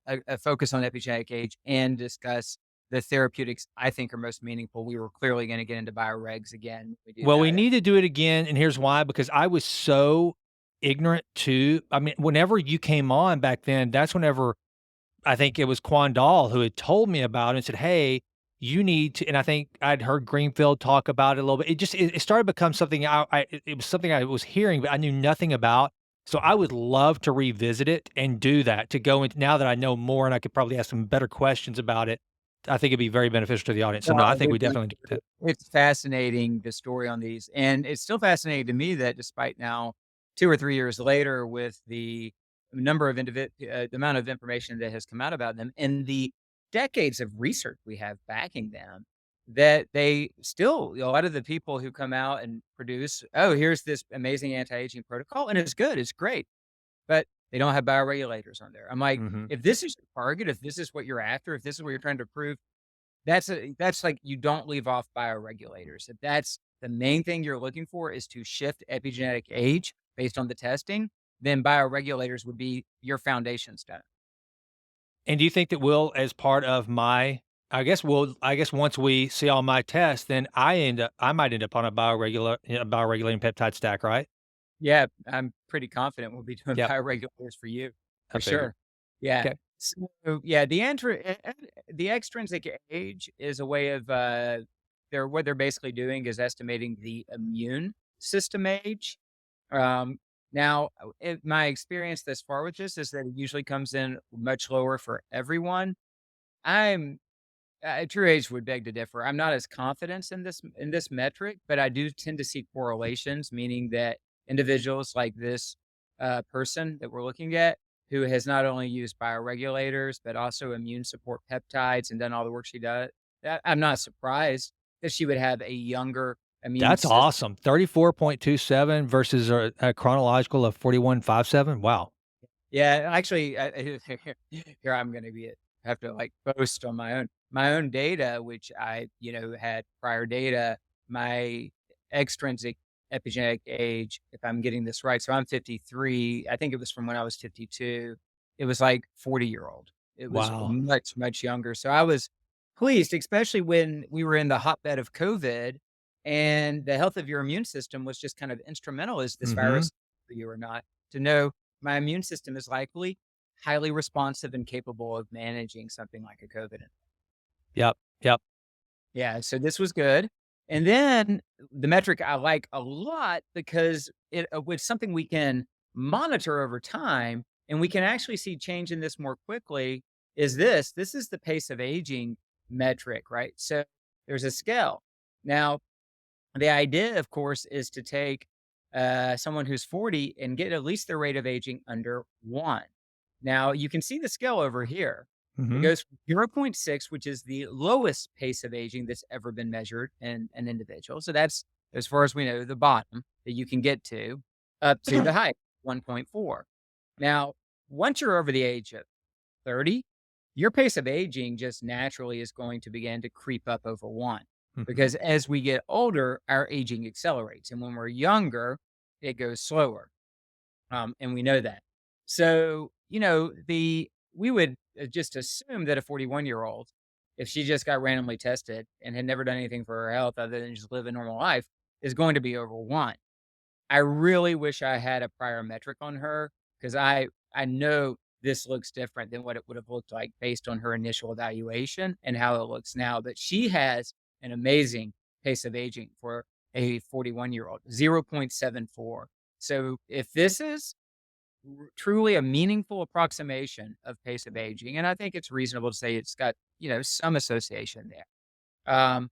Speaker 2: a focus on epigenetic age and discuss the therapeutics I think are most meaningful. We were clearly gonna get into bioregs again when we do
Speaker 1: well, we
Speaker 2: that.
Speaker 1: need to do it again, and here's why, because I was so ignorant too. I mean, whenever you came on back then, that's whenever I think it was Quandal who had told me about it and said, "Hey, you need to," and I think I'd heard Greenfield talk about it a little bit. It started to become something it was something I was hearing, but I knew nothing about. So I would love to revisit it and do that, to go into now that I know more and I could probably ask some better questions about it. I think it'd be very beneficial to the audience. So no, I
Speaker 2: Well,
Speaker 1: think we definitely do that.
Speaker 2: it's fascinating, the story on these, and it's still fascinating to me that despite now 2 or 3 years later with the number of the amount of information that has come out about them and the decades of research we have backing them, that they still a lot of the people who come out and produce, "Oh, here's this amazing anti-aging protocol," and it's good, it's great, but they don't have bioregulators on there. I'm like,
Speaker 1: Mhm.
Speaker 2: if this is your target, if this is what you're after, if this is what you're trying to prove, that's like you don't leave off bioregulators. If that's the main thing you're looking for is to shift epigenetic age based on the testing, then bioregulators would be your foundation stone.
Speaker 1: And do you think that we'll, as part of my, I guess once we see all my tests, then I might end up on a bioregulating peptide stack, right?
Speaker 2: Yeah, I'm pretty confident we'll be doing
Speaker 1: Yep,
Speaker 2: bioregulators for you,
Speaker 1: I
Speaker 2: for
Speaker 1: figured.
Speaker 2: sure. Yeah.
Speaker 1: Okay.
Speaker 2: So, yeah, the extrinsic age is a way of, what they're basically doing is estimating the immune system age. Um, now, my experience thus far with this is that it usually comes in much lower for everyone. I'm true age would beg to differ. I'm not as confident in this metric, but I do tend to see correlations, meaning that individuals like this person that we're looking at, who has not only used bioregulators but also immune support peptides and done all the work she does, I'm not surprised that she would have a younger immune
Speaker 1: That's
Speaker 2: system.
Speaker 1: awesome. 34.27 versus a chronological of 41.57. Wow.
Speaker 2: Yeah, actually, here I'm gonna have to, like, boast on my own data, which I, had prior data. My extrinsic epigenetic age, if I'm getting this right, so I'm 53. I think it was from when I was 52. It was like 40-year-old. It was
Speaker 1: Wow.
Speaker 2: much, much younger. So I was pleased, especially when we were in the hotbed of COVID and the health of your immune system was just kind of instrumental. Is this
Speaker 1: Mhm.
Speaker 2: virus for you or not? To know my immune system is likely highly responsive and capable of managing something like a COVID.
Speaker 1: Yep, yep.
Speaker 2: Yeah, so this was good. And then the metric I like a lot because it's something we can monitor over time and we can actually see change in this more quickly is this. This is the pace of aging metric, right? So there's a scale. Now, the idea, of course, is to take someone who's 40 and get at least their rate of aging under 1. Now, you can see the scale over here. It
Speaker 1: Mhm.
Speaker 2: goes from zero point 0.6, which is the lowest pace of aging that's ever been measured in an individual. So that's, as far as we know, the bottom that you can get to, up to the height, 1.4. Now, once you're over the age of 30, your pace of aging just naturally is going to begin to creep up over 1
Speaker 1: Mhm.
Speaker 2: because as we get older, our aging accelerates. And when we're younger, it goes slower. And we know that. So, we would just assume that a 41-year-old, if she just got randomly tested and had never done anything for her health other than just live a normal life, is going to be over 1. I really wish I had a prior metric on her because I know this looks different than what it would have looked like based on her initial evaluation and how it looks now. But she has an amazing pace of aging for a 41-year-old, 0.74. So if this is truly a meaningful approximation of pace of aging, and I think it's reasonable to say it's got, some association there.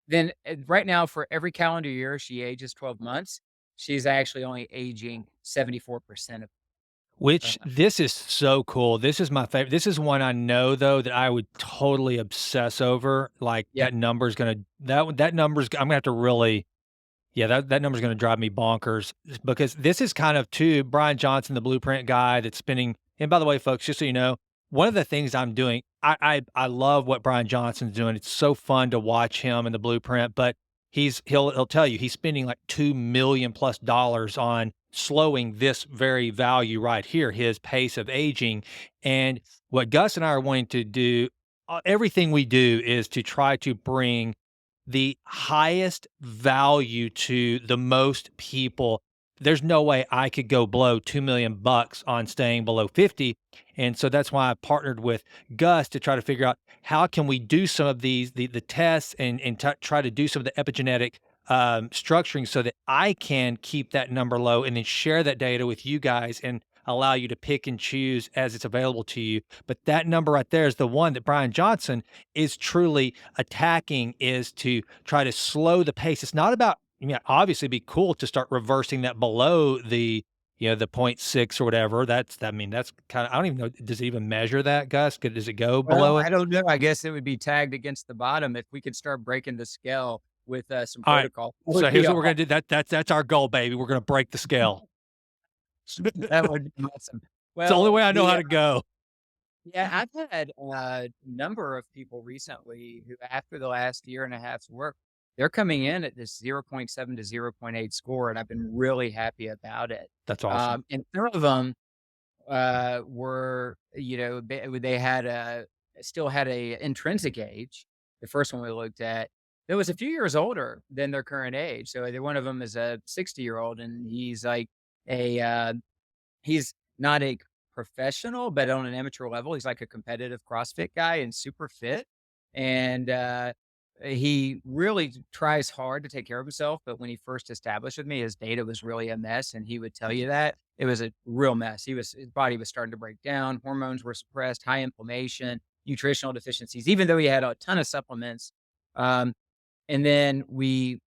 Speaker 2: Then right now, for every calendar year she ages 12 months, she's actually only aging 74% of
Speaker 1: Which
Speaker 2: her.
Speaker 1: this is so cool. This is my favorite. This is one I know though that I would totally obsess over. Like
Speaker 2: Yeah,
Speaker 1: that number's gonna that number's I'm gonna have to really, yeah, that number's gonna drive me bonkers because this is kind of too Brian Johnson, the blueprint guy that's spending. And by the way, folks, just so you know, one of the things I'm doing, I love what Brian Johnson's doing. It's so fun to watch him in the blueprint, but he'll tell you he's spending like $2 million+ on slowing this very value right here, his pace of aging. And what Gus and I are wanting to do, everything we do is to try to bring the highest value to the most people. there's no way I could go blow 2 million bucks on staying below 50. And so that's why I partnered with Gus to try to figure out how can we do some of the tests and try to do some of the epigenetic structuring so that I can keep that number low and then share that data with you guys and allow you to pick and choose as it's available to you. But that number right there is the one that Brian Johnson is truly attacking, is to try to slow the pace. It's not about, yeah, obviously it'd be cool to start reversing that below the, the point 0.6 or whatever. I mean, that's kind of, I don't even know, does it even measure that, Gus? Does it go
Speaker 2: Well,
Speaker 1: below
Speaker 2: I
Speaker 1: it?
Speaker 2: don't know. I guess it would be tagged against the bottom if we could start breaking the scale with, some
Speaker 1: All right.
Speaker 2: protocol. That
Speaker 1: So
Speaker 2: would be
Speaker 1: here's what
Speaker 2: aw
Speaker 1: we're gonna do. That's our goal, baby. We're gonna break the scale.
Speaker 2: that would be awesome.
Speaker 1: It's the only
Speaker 2: Well,
Speaker 1: way I know how to go.
Speaker 2: yeah, I've had a number of people recently who, after the last year and a half's work, they're coming in at this zero point 0.7 to zero point 0.8 score, and I've been really happy about it.
Speaker 1: That's awesome.
Speaker 2: And some of them were, they had still had a intrinsic age. The first one we looked at, that was a few years older than their current age. So one of them is a 60-year-old, and he's like he's not a professional, but on an amateur level, he's like a competitive CrossFit guy and super fit. And he really tries hard to take care of himself. But when he first established with me, his data was really a mess. And he would tell you that it was a real mess. His body was starting to break down. Hormones were suppressed, high inflammation, nutritional deficiencies, even though he had a ton of supplements. Um, and then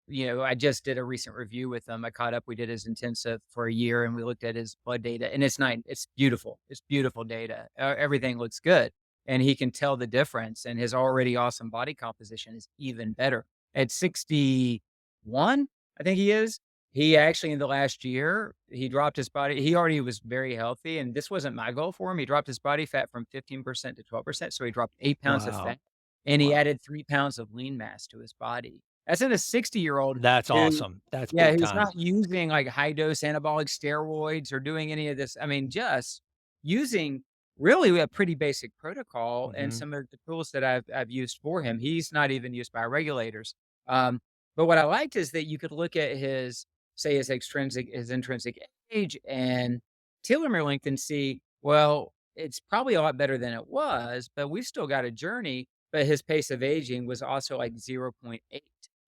Speaker 2: I just did a recent review with him. I caught up. We did his intensive for a year, and we looked at his blood data, and it's beautiful. It's beautiful data. Everything looks good, and he can tell the difference. And his already awesome body composition is even better at 61. I think he is. He actually, in the last year, he dropped his body. He already was very healthy, and this wasn't my goal for him. He dropped his body fat from 15% to 12%. So he dropped 8 pounds of
Speaker 1: Wow.
Speaker 2: fat, and he
Speaker 1: Wow.
Speaker 2: added 3 pounds of lean mass to his body. That's in a 60-year-old
Speaker 1: That's
Speaker 2: who,
Speaker 1: awesome. That's
Speaker 2: yeah,
Speaker 1: big
Speaker 2: who's
Speaker 1: time.
Speaker 2: not using, like, high dose anabolic steroids or doing any of this. I mean, just using really a pretty basic protocol and
Speaker 1: Mhm.
Speaker 2: some of the tools that I've used for him. He's not even used by regulators. Um, but what I liked is that you could look at his intrinsic age and telomere length and see, well, it's probably a lot better than it was, but we've still got a journey. But his pace of aging was also like zero point 0.8.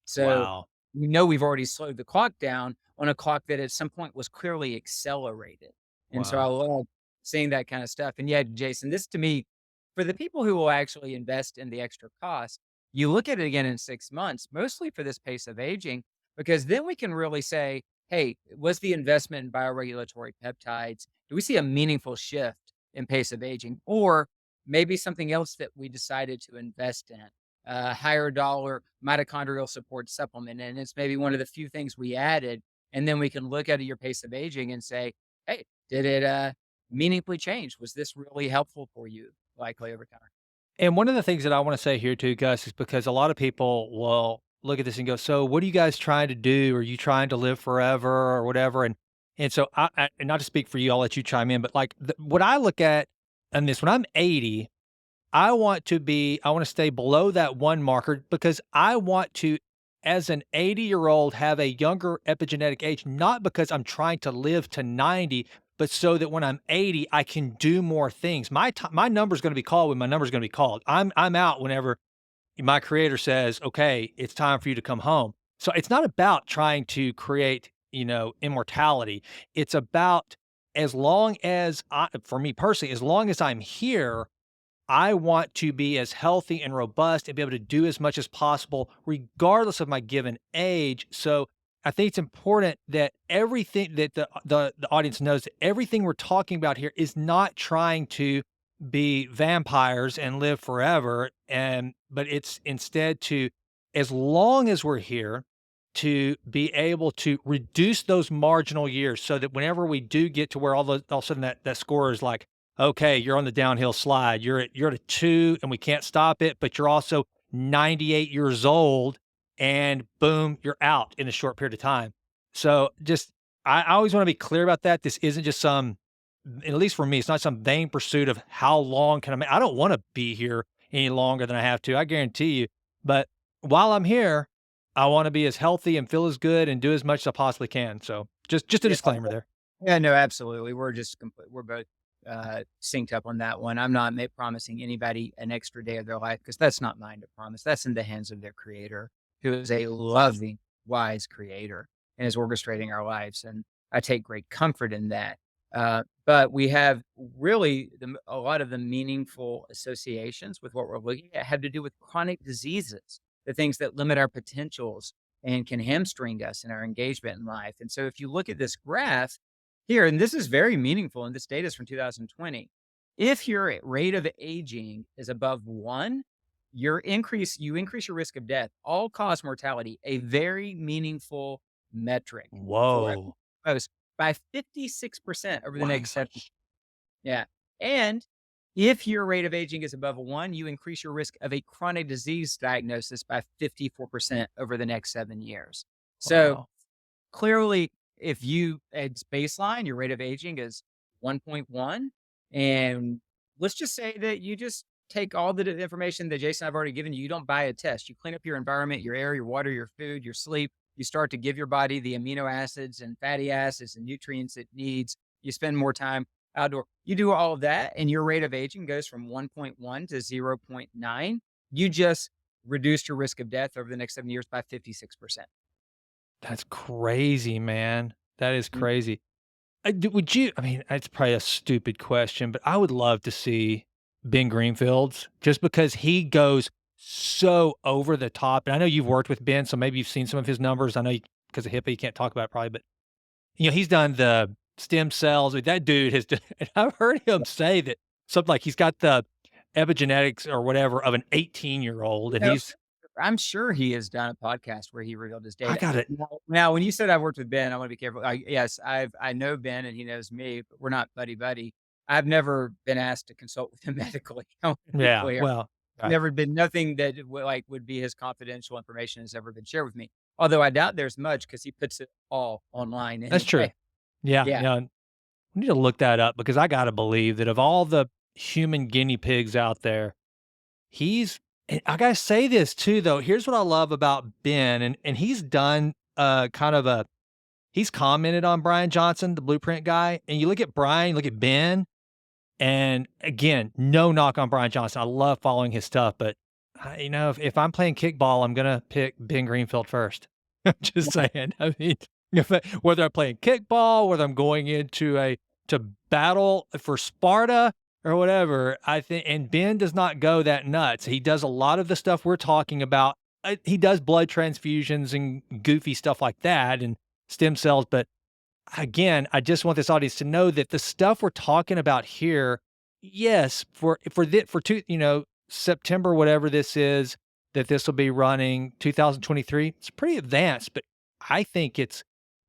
Speaker 2: So
Speaker 1: Wow.
Speaker 2: we know we've already slowed the clock down on a clock that at some point was clearly accelerated. And so I
Speaker 1: Wow.
Speaker 2: love seeing that kind of stuff. And yeah, Jason, this to me, for the people who will actually invest in the extra cost, you look at it again in 6 months, mostly for this pace of aging, because then we can really say, hey, was the investment in bioregulatory peptides, do we see a meaningful shift in pace of aging? Or maybe something else that we decided to invest in, a higher dollar mitochondrial support supplement. And it's maybe one of the few things we added. And then we can look at your pace of aging and say, hey, did it meaningfully change? Was this really helpful for you likely over time?
Speaker 1: And one of the things that I want to say here too, Gus, is because a lot of people will look at this and go, "So, what are you guys trying to do? Are you trying to live forever or whatever?" And so, and not to speak for you, I'll let you chime in. But like what I look at on this, when I'm 80, I want to stay below that one marker because I want to, as an 80-year-old, have a younger epigenetic age, not because I'm trying to live to 90, but so that when I'm 80, I can do more things. My number's going to be called when my number's going to be called. I'm out whenever my creator says, "Okay, it's time for you to come home." So it's not about trying to create, immortality. It's about, as long as for me personally, as long as I'm here, I want to be as healthy and robust and be able to do as much as possible regardless of my given age. So I think it's important that everything that the audience knows, that everything we're talking about here is not trying to be vampires and live forever, and but it's instead to, as long as we're here, to be able to reduce those marginal years so that whenever we do get to where all of a sudden that score is like, okay, you're on the downhill slide. You're at a 2 and we can't stop it, but you're also 98 years old and boom, you're out in a short period of time. So just I always want to be clear about that. This isn't just some, at least for me, it's not some vain pursuit of how long can I make. I don't want to be here any longer than I have to. I guarantee you. But while I'm here, I want to be as healthy and feel as good and do as much as I possibly can. So Just a
Speaker 2: Yeah.
Speaker 1: disclaimer there.
Speaker 2: Yeah, no, absolutely. We're both, synced up on that one. I'm not promising anybody an extra day of their life because that's not mine to promise. That's in the hands of their creator, who is a loving, wise creator and is orchestrating our lives, and I take great comfort in that. But we have really a lot of the meaningful associations with what we're looking at have to do with chronic diseases, the things that limit our potentials and can hamstring us in our engagement in life. And so if you look at this graph here, and this is very meaningful, and this data is from 2020. If your rate of aging is above 1, you increase your risk of death, all-cause mortality, a very meaningful metric for it,
Speaker 1: Whoa.
Speaker 2: most by 56% over the
Speaker 1: Oh my
Speaker 2: next 7.
Speaker 1: gosh.
Speaker 2: Yeah, and if your rate of aging is above a 1, you increase your risk of a chronic disease diagnosis by 54% over the next 7 years. So,
Speaker 1: Wow.
Speaker 2: clearly, if you it's baseline, your rate of aging is 1.1, and let's just say that you just take all the information that Jason I've already given you. You don't buy a test. You clean up your environment, your air, your water, your food, your sleep. You start to give your body the amino acids and fatty acids and nutrients it needs. You spend more time outdoor. You do all of that, and your rate of aging goes from 1.1 to 0.9. You just reduced your risk of death over the next 7 years by 56%.
Speaker 1: That's crazy, man. That is
Speaker 2: Mm.
Speaker 1: crazy. Would you I mean, it's probably a stupid question, but I would love to see Ben Greenfield's just because he goes so over the top, and I know you've worked with Ben, so maybe you've seen some of his numbers. I know because of HIPAA, you can't talk about it probably, but, he's done the stem cells. That dude has done and I've heard him say that something like he's got the epigenetics or whatever of an 18-year-old,
Speaker 2: You
Speaker 1: and
Speaker 2: know,
Speaker 1: he's
Speaker 2: I'm sure he has done a podcast where he revealed his
Speaker 1: I
Speaker 2: data.
Speaker 1: got it.
Speaker 2: Now, when you said I've worked with Ben, I wanna be careful. Yes, I know Ben and he knows me, but we're not buddy-buddy. I've never been asked to consult with him medically. I wanna be
Speaker 1: Yeah,
Speaker 2: clear.
Speaker 1: well, right.
Speaker 2: Never been nothing that would be his confidential information has ever been shared with me. Although I doubt there's much because he puts it all online
Speaker 1: That's true.
Speaker 2: anyway.
Speaker 1: Yeah,
Speaker 2: Yeah.
Speaker 1: yeah. We need to look that up because I gotta believe that of all the human guinea pigs out there, he's and I gotta say this too, though. Here's what I love about Ben, and he's done kind of a he's commented on Brian Johnson, the blueprint guy, and you look at Brian, you look at Ben, and again, no knock on Brian Johnson. I love following his stuff, but if I'm playing kickball, I'm gonna pick Ben Greenfield first. I'm just saying. I mean, whether I'm playing kickball, whether I'm going into a to battle for Sparta or whatever, I think. And Ben does not go that nuts. He does a lot of the stuff we're talking about. He does blood transfusions and goofy stuff like that, and stem cells, but again, I just want this audience to know that the stuff we're talking about here, yes, for September, whatever this is, that this will be running 2023. It's pretty advanced, but I think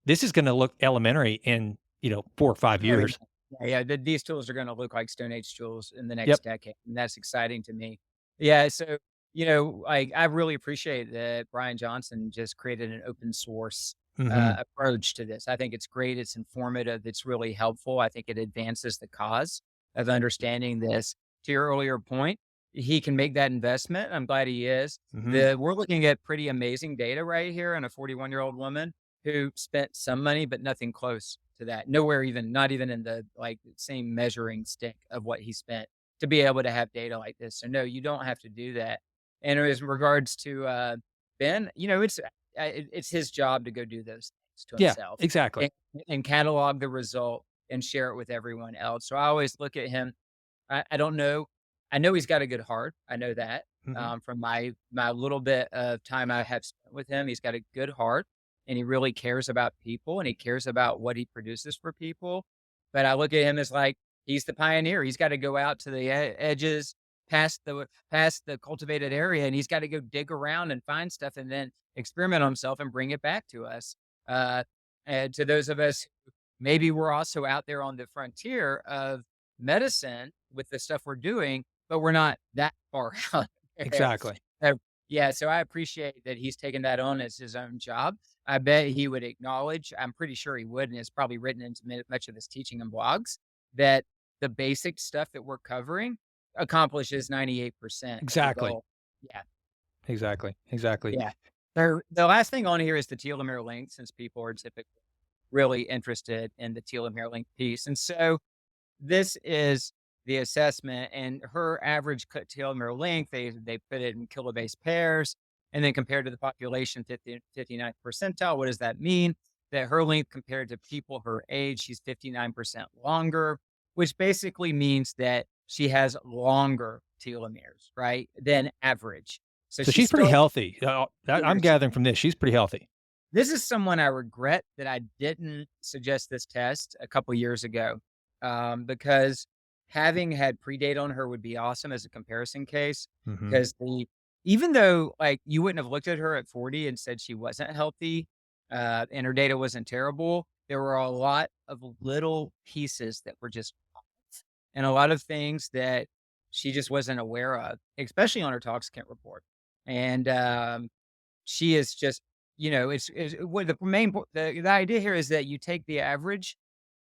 Speaker 1: this is going to look elementary in 4 or 5 years.
Speaker 2: Yeah, these tools are gonna look like Stone Age tools in the
Speaker 1: Yep.
Speaker 2: next decade, and that's exciting to me. Yeah, so, like, I really appreciate that Brian Johnson just created an open source,
Speaker 1: Hmm.
Speaker 2: approach to this. I think it's great, it's informative, it's really helpful. I think it advances the cause of understanding this. To your earlier point, he can make that investment, I'm glad he is.
Speaker 1: Hmm.
Speaker 2: We're looking at pretty amazing data right here in a 41-year-old woman who spent some money, but nothing close to that. Nowhere even not even in the, like, same measuring stick of what he spent to be able to have data like this. So, no, you don't have to do that. And as regards to, Ben, it's his job to go do those things to
Speaker 1: Yeah,
Speaker 2: himself
Speaker 1: exactly.
Speaker 2: and catalog the result and share it with everyone else. So I always look at him. I don't know. I know he's got a good heart. I know that,
Speaker 1: Hmm.
Speaker 2: from my little bit of time I have spent with him. He's got a good heart, and he really cares about people, and he cares about what he produces for people. But I look at him as like he's the pioneer. He's got to go out to the edges, past the cultivated area, and he's got to go dig around and find stuff, and then experiment on himself and bring it back to us. Uh, and to those of us, maybe we're also out there on the frontier of medicine with the stuff we're doing, but we're not that far out there.
Speaker 1: Exactly.
Speaker 2: So, yeah, so I appreciate that he's taken that on as his own job. I bet he would acknowledge, I'm pretty sure he would, and it's probably written into much of his teaching and blogs, that the basic stuff that we're covering accomplishes 98% of the
Speaker 1: Exactly.
Speaker 2: goal. Yeah,
Speaker 1: Exactly. Exactly.
Speaker 2: yeah. The last thing on here is the telomere length, since people are typically really interested in the telomere length piece. And so this is the assessment, and her average telomere length, they put it in kilobase pairs, and then compared to the population 59th percentile. What does that mean? That her length compared to people her age, she's 59% longer, which basically means that she has longer telomeres, right, than average. So
Speaker 1: So
Speaker 2: she's
Speaker 1: she's pretty
Speaker 2: still
Speaker 1: healthy. I'm
Speaker 2: yes.
Speaker 1: gathering from this, she's pretty healthy.
Speaker 2: This is someone I regret that I didn't suggest this test a couple years ago, because having had predate on her would be awesome as a comparison case.
Speaker 1: Mhm.
Speaker 2: Because even though like you wouldn't have looked at her at 40 and said she wasn't healthy, and her data wasn't terrible, there were a lot of little pieces that were just off, and a lot of things that she just wasn't aware of, especially on her toxicant report. And she is just, it's what the main the idea here is that you take the average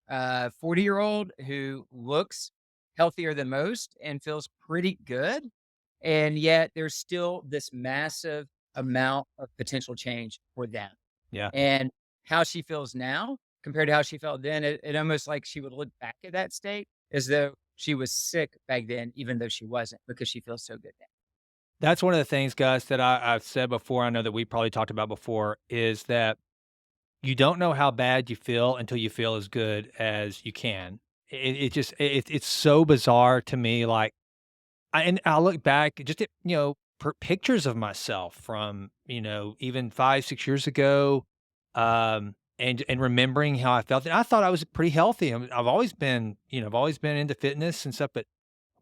Speaker 2: 40-year-old who looks healthier than most and feels pretty good, and yet there's still this massive amount of potential change for them.
Speaker 1: Yeah.
Speaker 2: And how she feels now compared to how she felt then, it almost like she would look back at that state as though she was sick back then, even though she wasn't, because she feels so good now.
Speaker 1: That's one of the things, Gus, that I've said before, I know that we probably talked about before, is that you don't know how bad you feel until you feel as good as you can. It just it's so bizarre to me, like, I look back just at, pictures of myself from, even 5, 6 years ago, and remembering how I felt, and I thought I was pretty healthy. I've always been, I've always been into fitness and stuff, but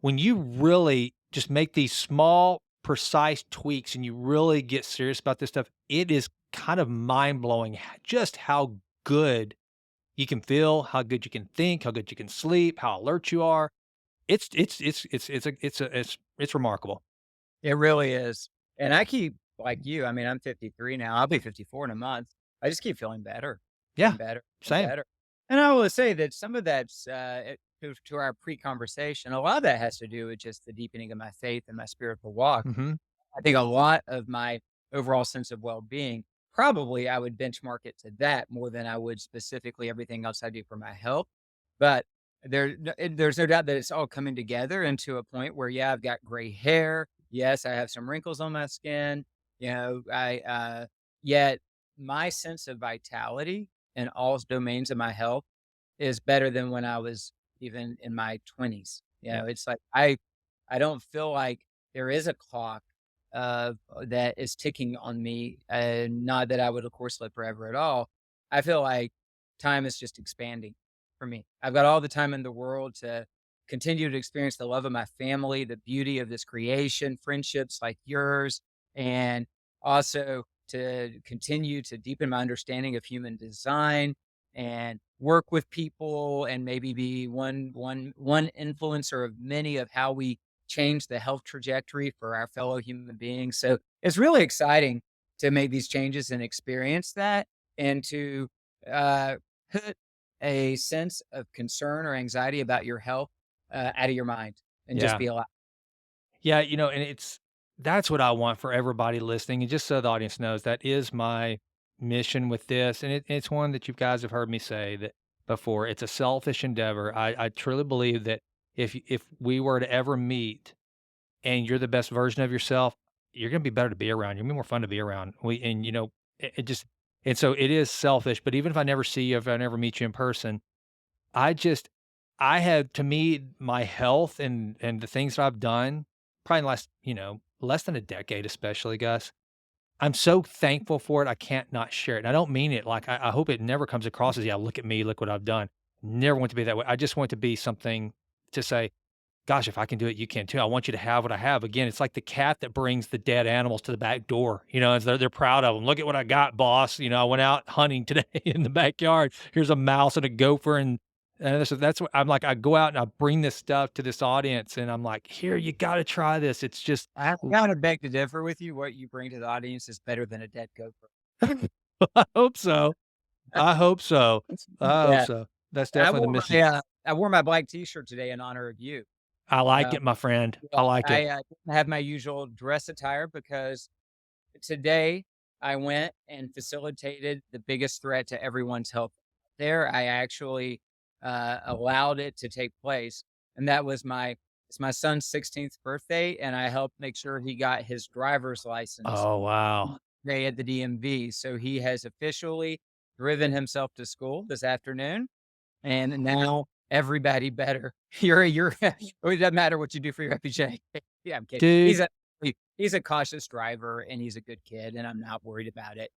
Speaker 1: when you really just make these small, precise tweaks and you really get serious about this stuff, it is kind of mind-blowing just how good you can feel, how good you can think, how good you can sleep, how alert you are. It's remarkable.
Speaker 2: It really is. And I keep like you, I mean, I'm 53 now. I'll be 54 in a month. I just keep
Speaker 1: Yeah,
Speaker 2: feeling better and
Speaker 1: same.
Speaker 2: better. And I will say that some of that's to our pre-conversation. A lot of that has to do with just the deepening of my faith and my spiritual walk.
Speaker 1: Mhm.
Speaker 2: I think a lot of my overall sense of well-being, probably I would benchmark it to that more than I would specifically everything else I do for my health. But there's no doubt that it's all coming together into a point where, yeah, I've got gray hair. Yes, I have some wrinkles on my skin. Yet my sense of vitality in all domains of my health is better than when I was even in my 20s.
Speaker 1: Yeah.
Speaker 2: It's like I don't feel like there is a clock that is ticking on me. Not that I would, of course, live forever at all. I feel like time is just expanding for me. I've got all the time in the world to continue to experience the love of my family, the beauty of this creation, friendships like yours, and also to continue to deepen my understanding of human design and work with people and maybe be one influencer of many of how we change the health trajectory for our fellow human beings. So it's really exciting to make these changes and experience that, and to uh, put a sense of concern or anxiety about your health out of your mind and just
Speaker 1: Yeah.
Speaker 2: be alive.
Speaker 1: Yeah, and that's what I want for everybody listening, and just so the audience knows, that is my mission with this, and it's one that you guys have heard me say that before. It's a selfish endeavor. I truly believe that if we were to ever meet and you're the best version of yourself, you're gonna be better to be around. You're gonna be more fun to be around. It just and so it is selfish, but even if I never see you, if I never meet you in person, I just I have to me, my health and the things that I've done, probably in the last, less than a decade especially, Gus, I'm so thankful for it, I can't not share it, and I don't mean it like I hope it never comes across as, "Yeah, look at me, look what I've done." Never want to be that way. I just want it to be something to say, "Gosh, if I can do it, you can too. I want you to have what I have." Again, it's like the cat that brings the dead animals to the back door, and they're proud of them. "Look at what I got, boss. I went out hunting today in the backyard. Here's a mouse and a gopher," and that's what I'm like, I go out and I bring this stuff to this audience, and I'm like, "Here, you gotta try this." It's just
Speaker 2: I gotta beg to differ with you. What you bring to the audience is better than a dead gopher.
Speaker 1: I hope so. I hope so. I hope
Speaker 2: Yeah,
Speaker 1: so. That's definitely the mission.
Speaker 2: I wore my black T-shirt today in honor of you.
Speaker 1: I like
Speaker 2: Uh,
Speaker 1: it, my friend.
Speaker 2: yeah,
Speaker 1: I like it.
Speaker 2: I didn't have my usual dress attire because today I went and facilitated the biggest threat to everyone's health. there, I actually, allowed it to take place, and that was it's my son's 16th birthday, and I helped make sure he got his driver's license
Speaker 1: Oh, wow.
Speaker 2: day at the DMV, so he has officially driven himself to school this afternoon, and now everybody better you're it doesn't matter what you do for your FPJ. Yeah, I'm kidding.
Speaker 1: Dude,
Speaker 2: He's a cautious driver, and he's a good kid, and I'm not worried about it.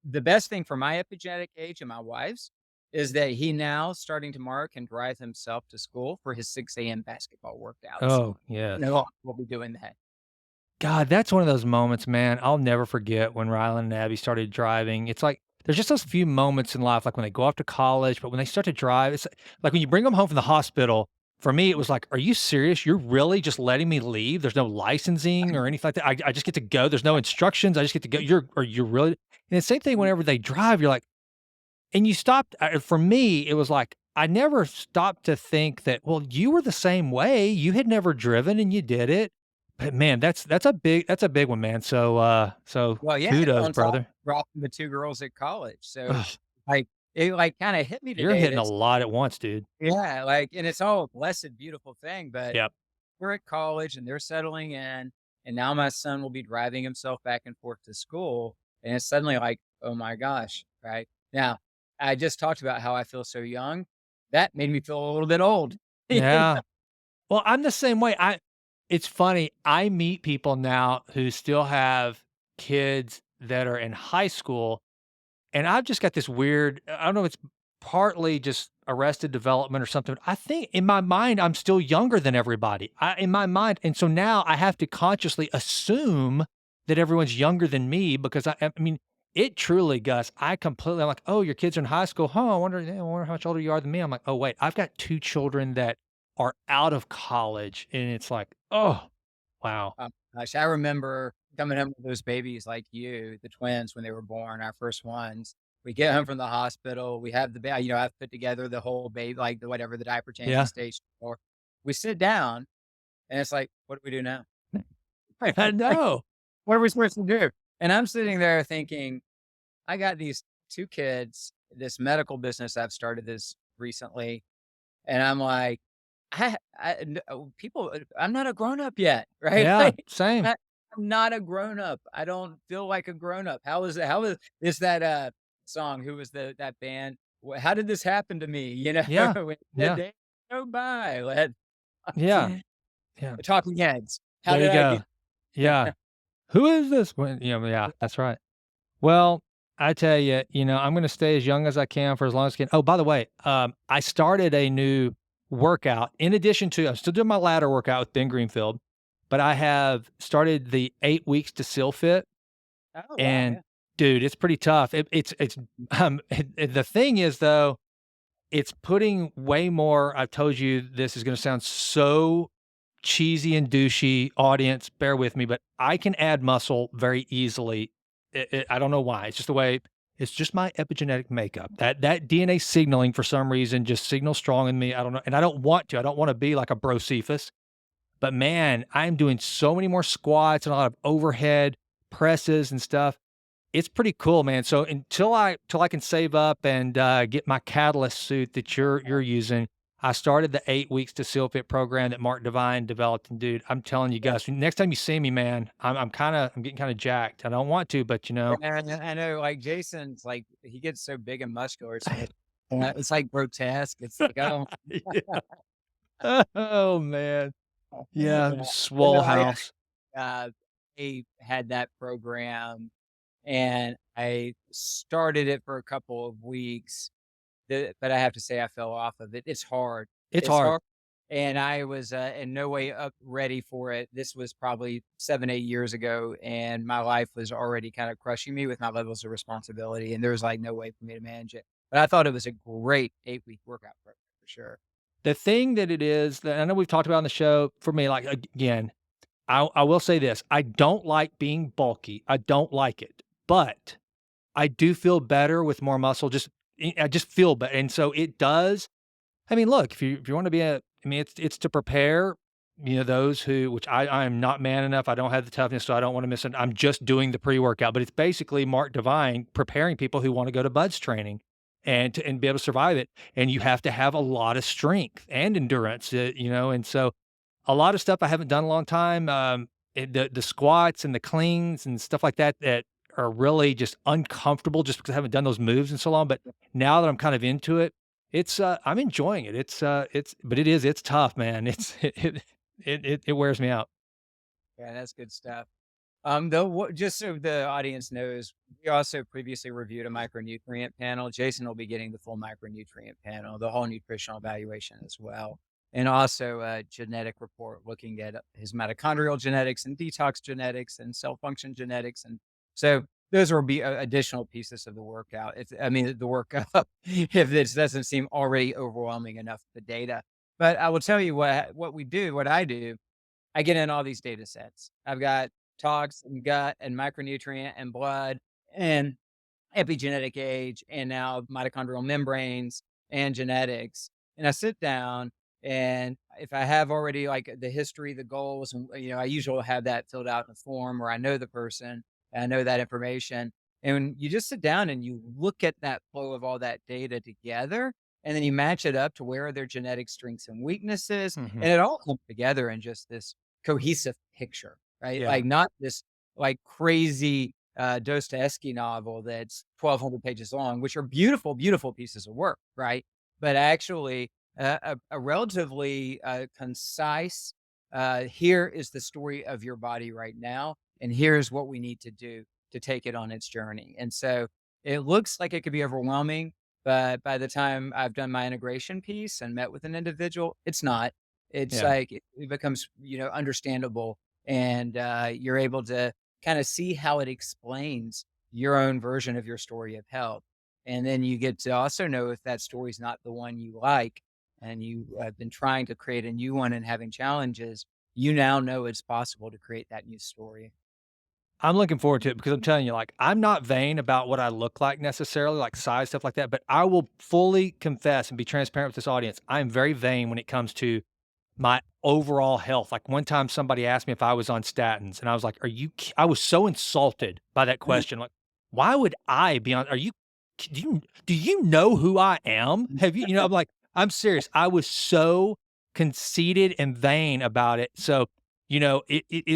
Speaker 2: The best thing for my epigenetic age and my wife's is that he now, starting tomorrow, can drive himself to school for his 6 a.m. basketball workouts.
Speaker 1: oh, yes.
Speaker 2: No, we'll be doing that.
Speaker 1: God, that's one of those moments, man, I'll never forget when Rylan and Abby started driving. It's like there's just those few moments in life, like when they go off to college, but when they start to drive, it's like when you bring them home from the hospital, for me, it was like, "Are you serious? You're really just letting me leave? There's no licensing or anything like that? I just get to go. There's no instructions. I just get to go. You're really." And the same thing whenever they drive, you're like, and you stopped for me, it was like, I never stopped to think that, well, you were the same way. You had never driven and you did it. But man, that's a big one, man. So
Speaker 2: Well, yeah, and
Speaker 1: kudos,
Speaker 2: on top
Speaker 1: brother.
Speaker 2: of dropping the 2 girls at college, so,
Speaker 1: Ugh,
Speaker 2: like, it, like, kinda hit me
Speaker 1: you're
Speaker 2: today
Speaker 1: hitting a
Speaker 2: that
Speaker 1: lot at once, dude.
Speaker 2: yeah, like, and it's all a blessed, beautiful thing, but
Speaker 1: Yep.
Speaker 2: we're at college and they're settling in, and now my son will be driving himself back and forth to school, and it's suddenly like, "Oh my gosh," right? Now, I just talked about how I feel so young. That made me feel a little bit old. You know?
Speaker 1: Yeah. Well, I'm the same way. It's funny. I meet people now who still have kids that are in high school. And I've just got this weird, I don't know if it's partly just arrested development or something. I think in my mind, I'm still younger than everybody. In my mind. And so now I have to consciously assume that everyone's younger than me because I mean, it truly, Gus, I'm like, oh, your kids are in high school. Huh. I wonder how much older you are than me. I'm like, oh, wait, I've got two children that are out of college. And it's like, oh, wow.
Speaker 2: Gosh, I remember coming home with those babies like you, the twins, when they were born, our first ones. We get home from the hospital. We have I've put together the whole baby, like the whatever the diaper changing
Speaker 1: Yeah.
Speaker 2: station for. We sit down, and it's like, what do we do now?
Speaker 1: I
Speaker 2: Like,
Speaker 1: know.
Speaker 2: what are we supposed to do? And I'm sitting there thinking, I got these 2 kids, this medical business I've started this recently, and I'm like, I'm not a grown up yet, right?
Speaker 1: Yeah.
Speaker 2: Like,
Speaker 1: Same.
Speaker 2: I I'm not a grown up. I don't feel like a grown up. How is that, song? Who was that band? How did this happen to me? You know,
Speaker 1: Yeah.
Speaker 2: when the
Speaker 1: Yeah.
Speaker 2: days go by, let
Speaker 1: Yeah. Yeah.
Speaker 2: the Talking Heads. How
Speaker 1: There you
Speaker 2: did I
Speaker 1: go.
Speaker 2: get
Speaker 1: Yeah. "Who is this?" When yeah, that's right. Well, I tell you, I'm gonna stay as young as I can for as long as I can. Oh, by the way, I started a new workout in addition to I'm still doing my ladder workout with Ben Greenfield, but I have started the 8 weeks to SEAL Fit,
Speaker 2: Oh, wow,
Speaker 1: and
Speaker 2: yeah.
Speaker 1: dude, it's pretty tough. The thing is, though, it's putting way more I've told you this is gonna sound so cheesy and douchey, audience, bear with me, but I can add muscle very easily. I don't know why. It's just the way it's just my epigenetic makeup. That DNA signaling for some reason just signals strong in me. I don't know. And I don't want to. I don't want to be like a Brocephus. But man, I'm doing so many more squats and a lot of overhead presses and stuff. It's pretty cool, man. So till I can save up and get my Catalyst suit that you're using, I started the 8 weeks to SEAL Fit program that Mark Divine developed. And dude, I'm telling you guys, next time you see me, man, I'm getting kind of jacked. I don't want to, but
Speaker 2: And I know, like, Jason's, like, he gets so big and muscular, it's like grotesque. It's like, oh,
Speaker 1: Yeah. Oh man. Yeah,
Speaker 2: yeah. But
Speaker 1: swole
Speaker 2: no,
Speaker 1: house.
Speaker 2: uh, I had that program, and I started it for a couple of weeks, but I have to say I fell off of it. It's hard.
Speaker 1: It's
Speaker 2: It's
Speaker 1: hard.
Speaker 2: hard, and I was, in no way up ready for it. This was probably 7, 8 years ago, and my life was already kinda crushing me with my levels of responsibility, and there was, like, no way for me to manage it. But I thought it was a great 8-week workout program for sure.
Speaker 1: The thing that it is that I know we've talked about on the show for me, like again, I will say this. I don't like being bulky. I don't like it. But I do feel better with more muscle. I just feel better. And so it does. I mean, look, if you want to be I mean, it's to prepare, those who which I am not man enough. I don't have the toughness, so I don't want to miss it. I'm just doing the pre-workout, but it's basically Mark Divine preparing people who want to go to Bud's training. and be able to survive it. And you have to have a lot of strength and endurance, and so a lot of stuff I haven't done in a long time, the squats and the cleans and stuff like that that are really just uncomfortable just because I haven't done those moves in so long, but now that I'm kind of into it, I'm enjoying it. But it's tough, man. It wears me out.
Speaker 2: Yeah, that's good stuff. Though, just so the audience knows, we also previously reviewed a micronutrient panel. Jason will be getting the full micronutrient panel, the whole nutritional evaluation as well, and also a genetic report looking at his mitochondrial genetics and detox genetics and cell function genetics, and so those will be additional pieces of the workout. I mean, the workup, if this doesn't seem already overwhelming enough, the data. But I will tell you what we do, what I do. I get in all these data sets. I've got tox and gut and micronutrient and blood and epigenetic age and now mitochondrial membranes and genetics. And I sit down and if I have already like the history, the goals, and I usually have that filled out in a form where I know the person and I know that information. And you just sit down and you look at that flow of all that data together and then you match it up to where are their genetic strengths and weaknesses.
Speaker 1: Mhm.
Speaker 2: And it all comes together in just this cohesive picture, right?
Speaker 1: Yeah.
Speaker 2: Like not this like crazy Dostoevsky novel that's 1,200 pages long, which are beautiful, beautiful pieces of work, right? But actually, a relatively concise. Here is the story of your body right now, and here's what we need to do to take it on its journey. And so it looks like it could be overwhelming, but by the time I've done my integration piece and met with an individual, it's not. It's
Speaker 1: Yeah.
Speaker 2: like it becomes understandable, and you're able to kind of see how it explains your own version of your story of health. And then you get to also know if that story's not the one you like and you have been trying to create a new one and having challenges, you now know it's possible to create that new story.
Speaker 1: I'm looking forward to it because I'm telling you, like, I'm not vain about what I look like necessarily, like size, stuff like that, but I will fully confess and be transparent with this audience. I am very vain when it comes to my overall health. Like one time somebody asked me if I was on statins and I was like, I was so insulted by that question. Like, why would I be on, do you know who I am? I'm like, I'm serious. I was so conceited and vain about it. So, you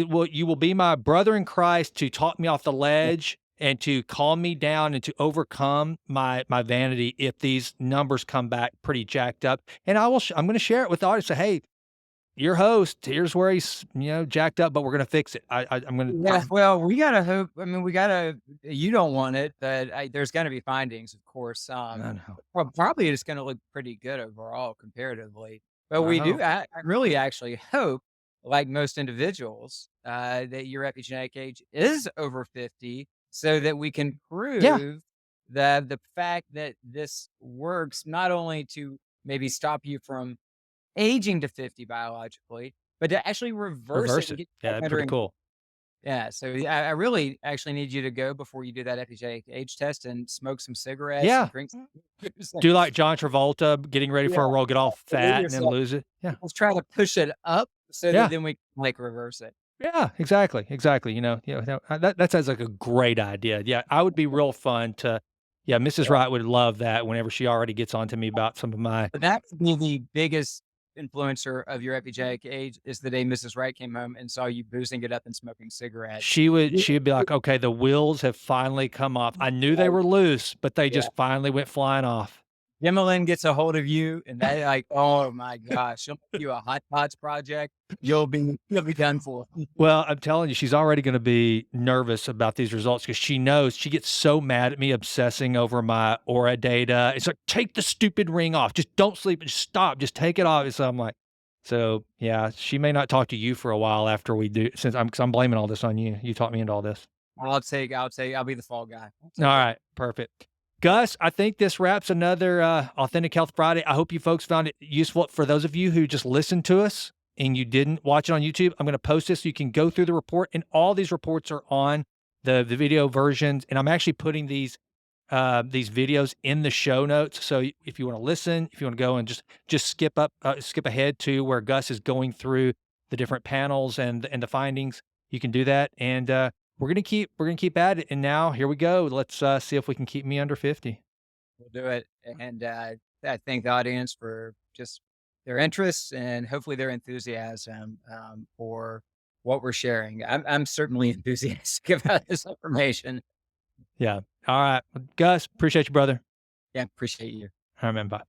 Speaker 1: will be my brother in Christ to talk me off the ledge and to calm me down and to overcome my vanity if these numbers come back pretty jacked up. And I'm going to share it with the audience. Say, hey, your host, here's where he's, jacked up, but we're gonna fix it. I'm gonna
Speaker 2: Yeah, well, we gotta hope. I mean, we gotta. You don't want it, but there's gonna be findings, of course.
Speaker 1: I know.
Speaker 2: Well, probably it's gonna look pretty good overall comparatively. But
Speaker 1: I
Speaker 2: we do.
Speaker 1: hope.
Speaker 2: I really actually hope, like most individuals, that your epigenetic age is over 50, so that we can
Speaker 1: Yeah,
Speaker 2: prove that the fact that this works not only to maybe stop you from aging to 50 biologically, but to actually reverse it
Speaker 1: reverse
Speaker 2: and
Speaker 1: it.
Speaker 2: get you
Speaker 1: Yeah,
Speaker 2: back
Speaker 1: that'd be
Speaker 2: under
Speaker 1: pretty cool.
Speaker 2: yeah, so I really actually need you to go before you do that epigenetic age test and smoke some cigarettes and
Speaker 1: Yeah.
Speaker 2: drink some booze.
Speaker 1: Do like John Travolta getting ready
Speaker 2: Yeah,
Speaker 1: for a role, get all
Speaker 2: believe
Speaker 1: fat and then
Speaker 2: yourself.
Speaker 1: lose it. Yeah.
Speaker 2: Let's try to push it up so that
Speaker 1: Yeah.
Speaker 2: then we can, like, reverse it.
Speaker 1: Yeah, exactly, exactly. That sounds like a great idea. Yeah, I would be real fun to yeah, Mrs.
Speaker 2: Yeah.
Speaker 1: Wright would love that whenever she already gets on to me about some of my
Speaker 2: But that could be the biggest influencer of your epigenetic age is the day Mrs. Wright came home and saw you boozing it up and smoking cigarettes. Yeah,
Speaker 1: she'd be like, "Okay, the wheels have finally come off. I knew they were loose, but they
Speaker 2: yeah.
Speaker 1: just finally went flying off."
Speaker 2: Gimmelin gets a hold of you and they like, oh my gosh, she'll make you a hot pots project. You'll be done for.
Speaker 1: Well, I'm telling you, she's already gonna be nervous about these results because she knows she gets so mad at me obsessing over my Aura data. It's like, "Take the stupid ring off. Just don't sleep. Just stop. Just take it off." So I'm like yeah, she may not talk to you for a while after we do since 'cause I'm blaming all this on you. You talked me into all this.
Speaker 2: I'll I'll be the fall guy. I'll take it.
Speaker 1: Alright, perfect. Gus, I think this wraps another, Authentic Health Friday. I hope you folks found it useful. For those of you who just listened to us and you didn't watch it on YouTube, I'm gonna post this so you can go through the report, and all these reports are on the video versions, and I'm actually putting these videos in the show notes, so if you wanna listen, if you wanna go and just skip ahead to where Gus is going through the different panels and the findings, you can do that, and, we're gonna keep at it, and now here we go. Let's, see if we can keep me under 50.
Speaker 2: We'll do it. And I thank the audience for just their interests and hopefully their enthusiasm for what we're sharing. I'm certainly enthusiastic about this information.
Speaker 1: Yeah. All right. Well, Gus, appreciate you, brother.
Speaker 2: Yeah, appreciate you.
Speaker 1: All right, man. Bye.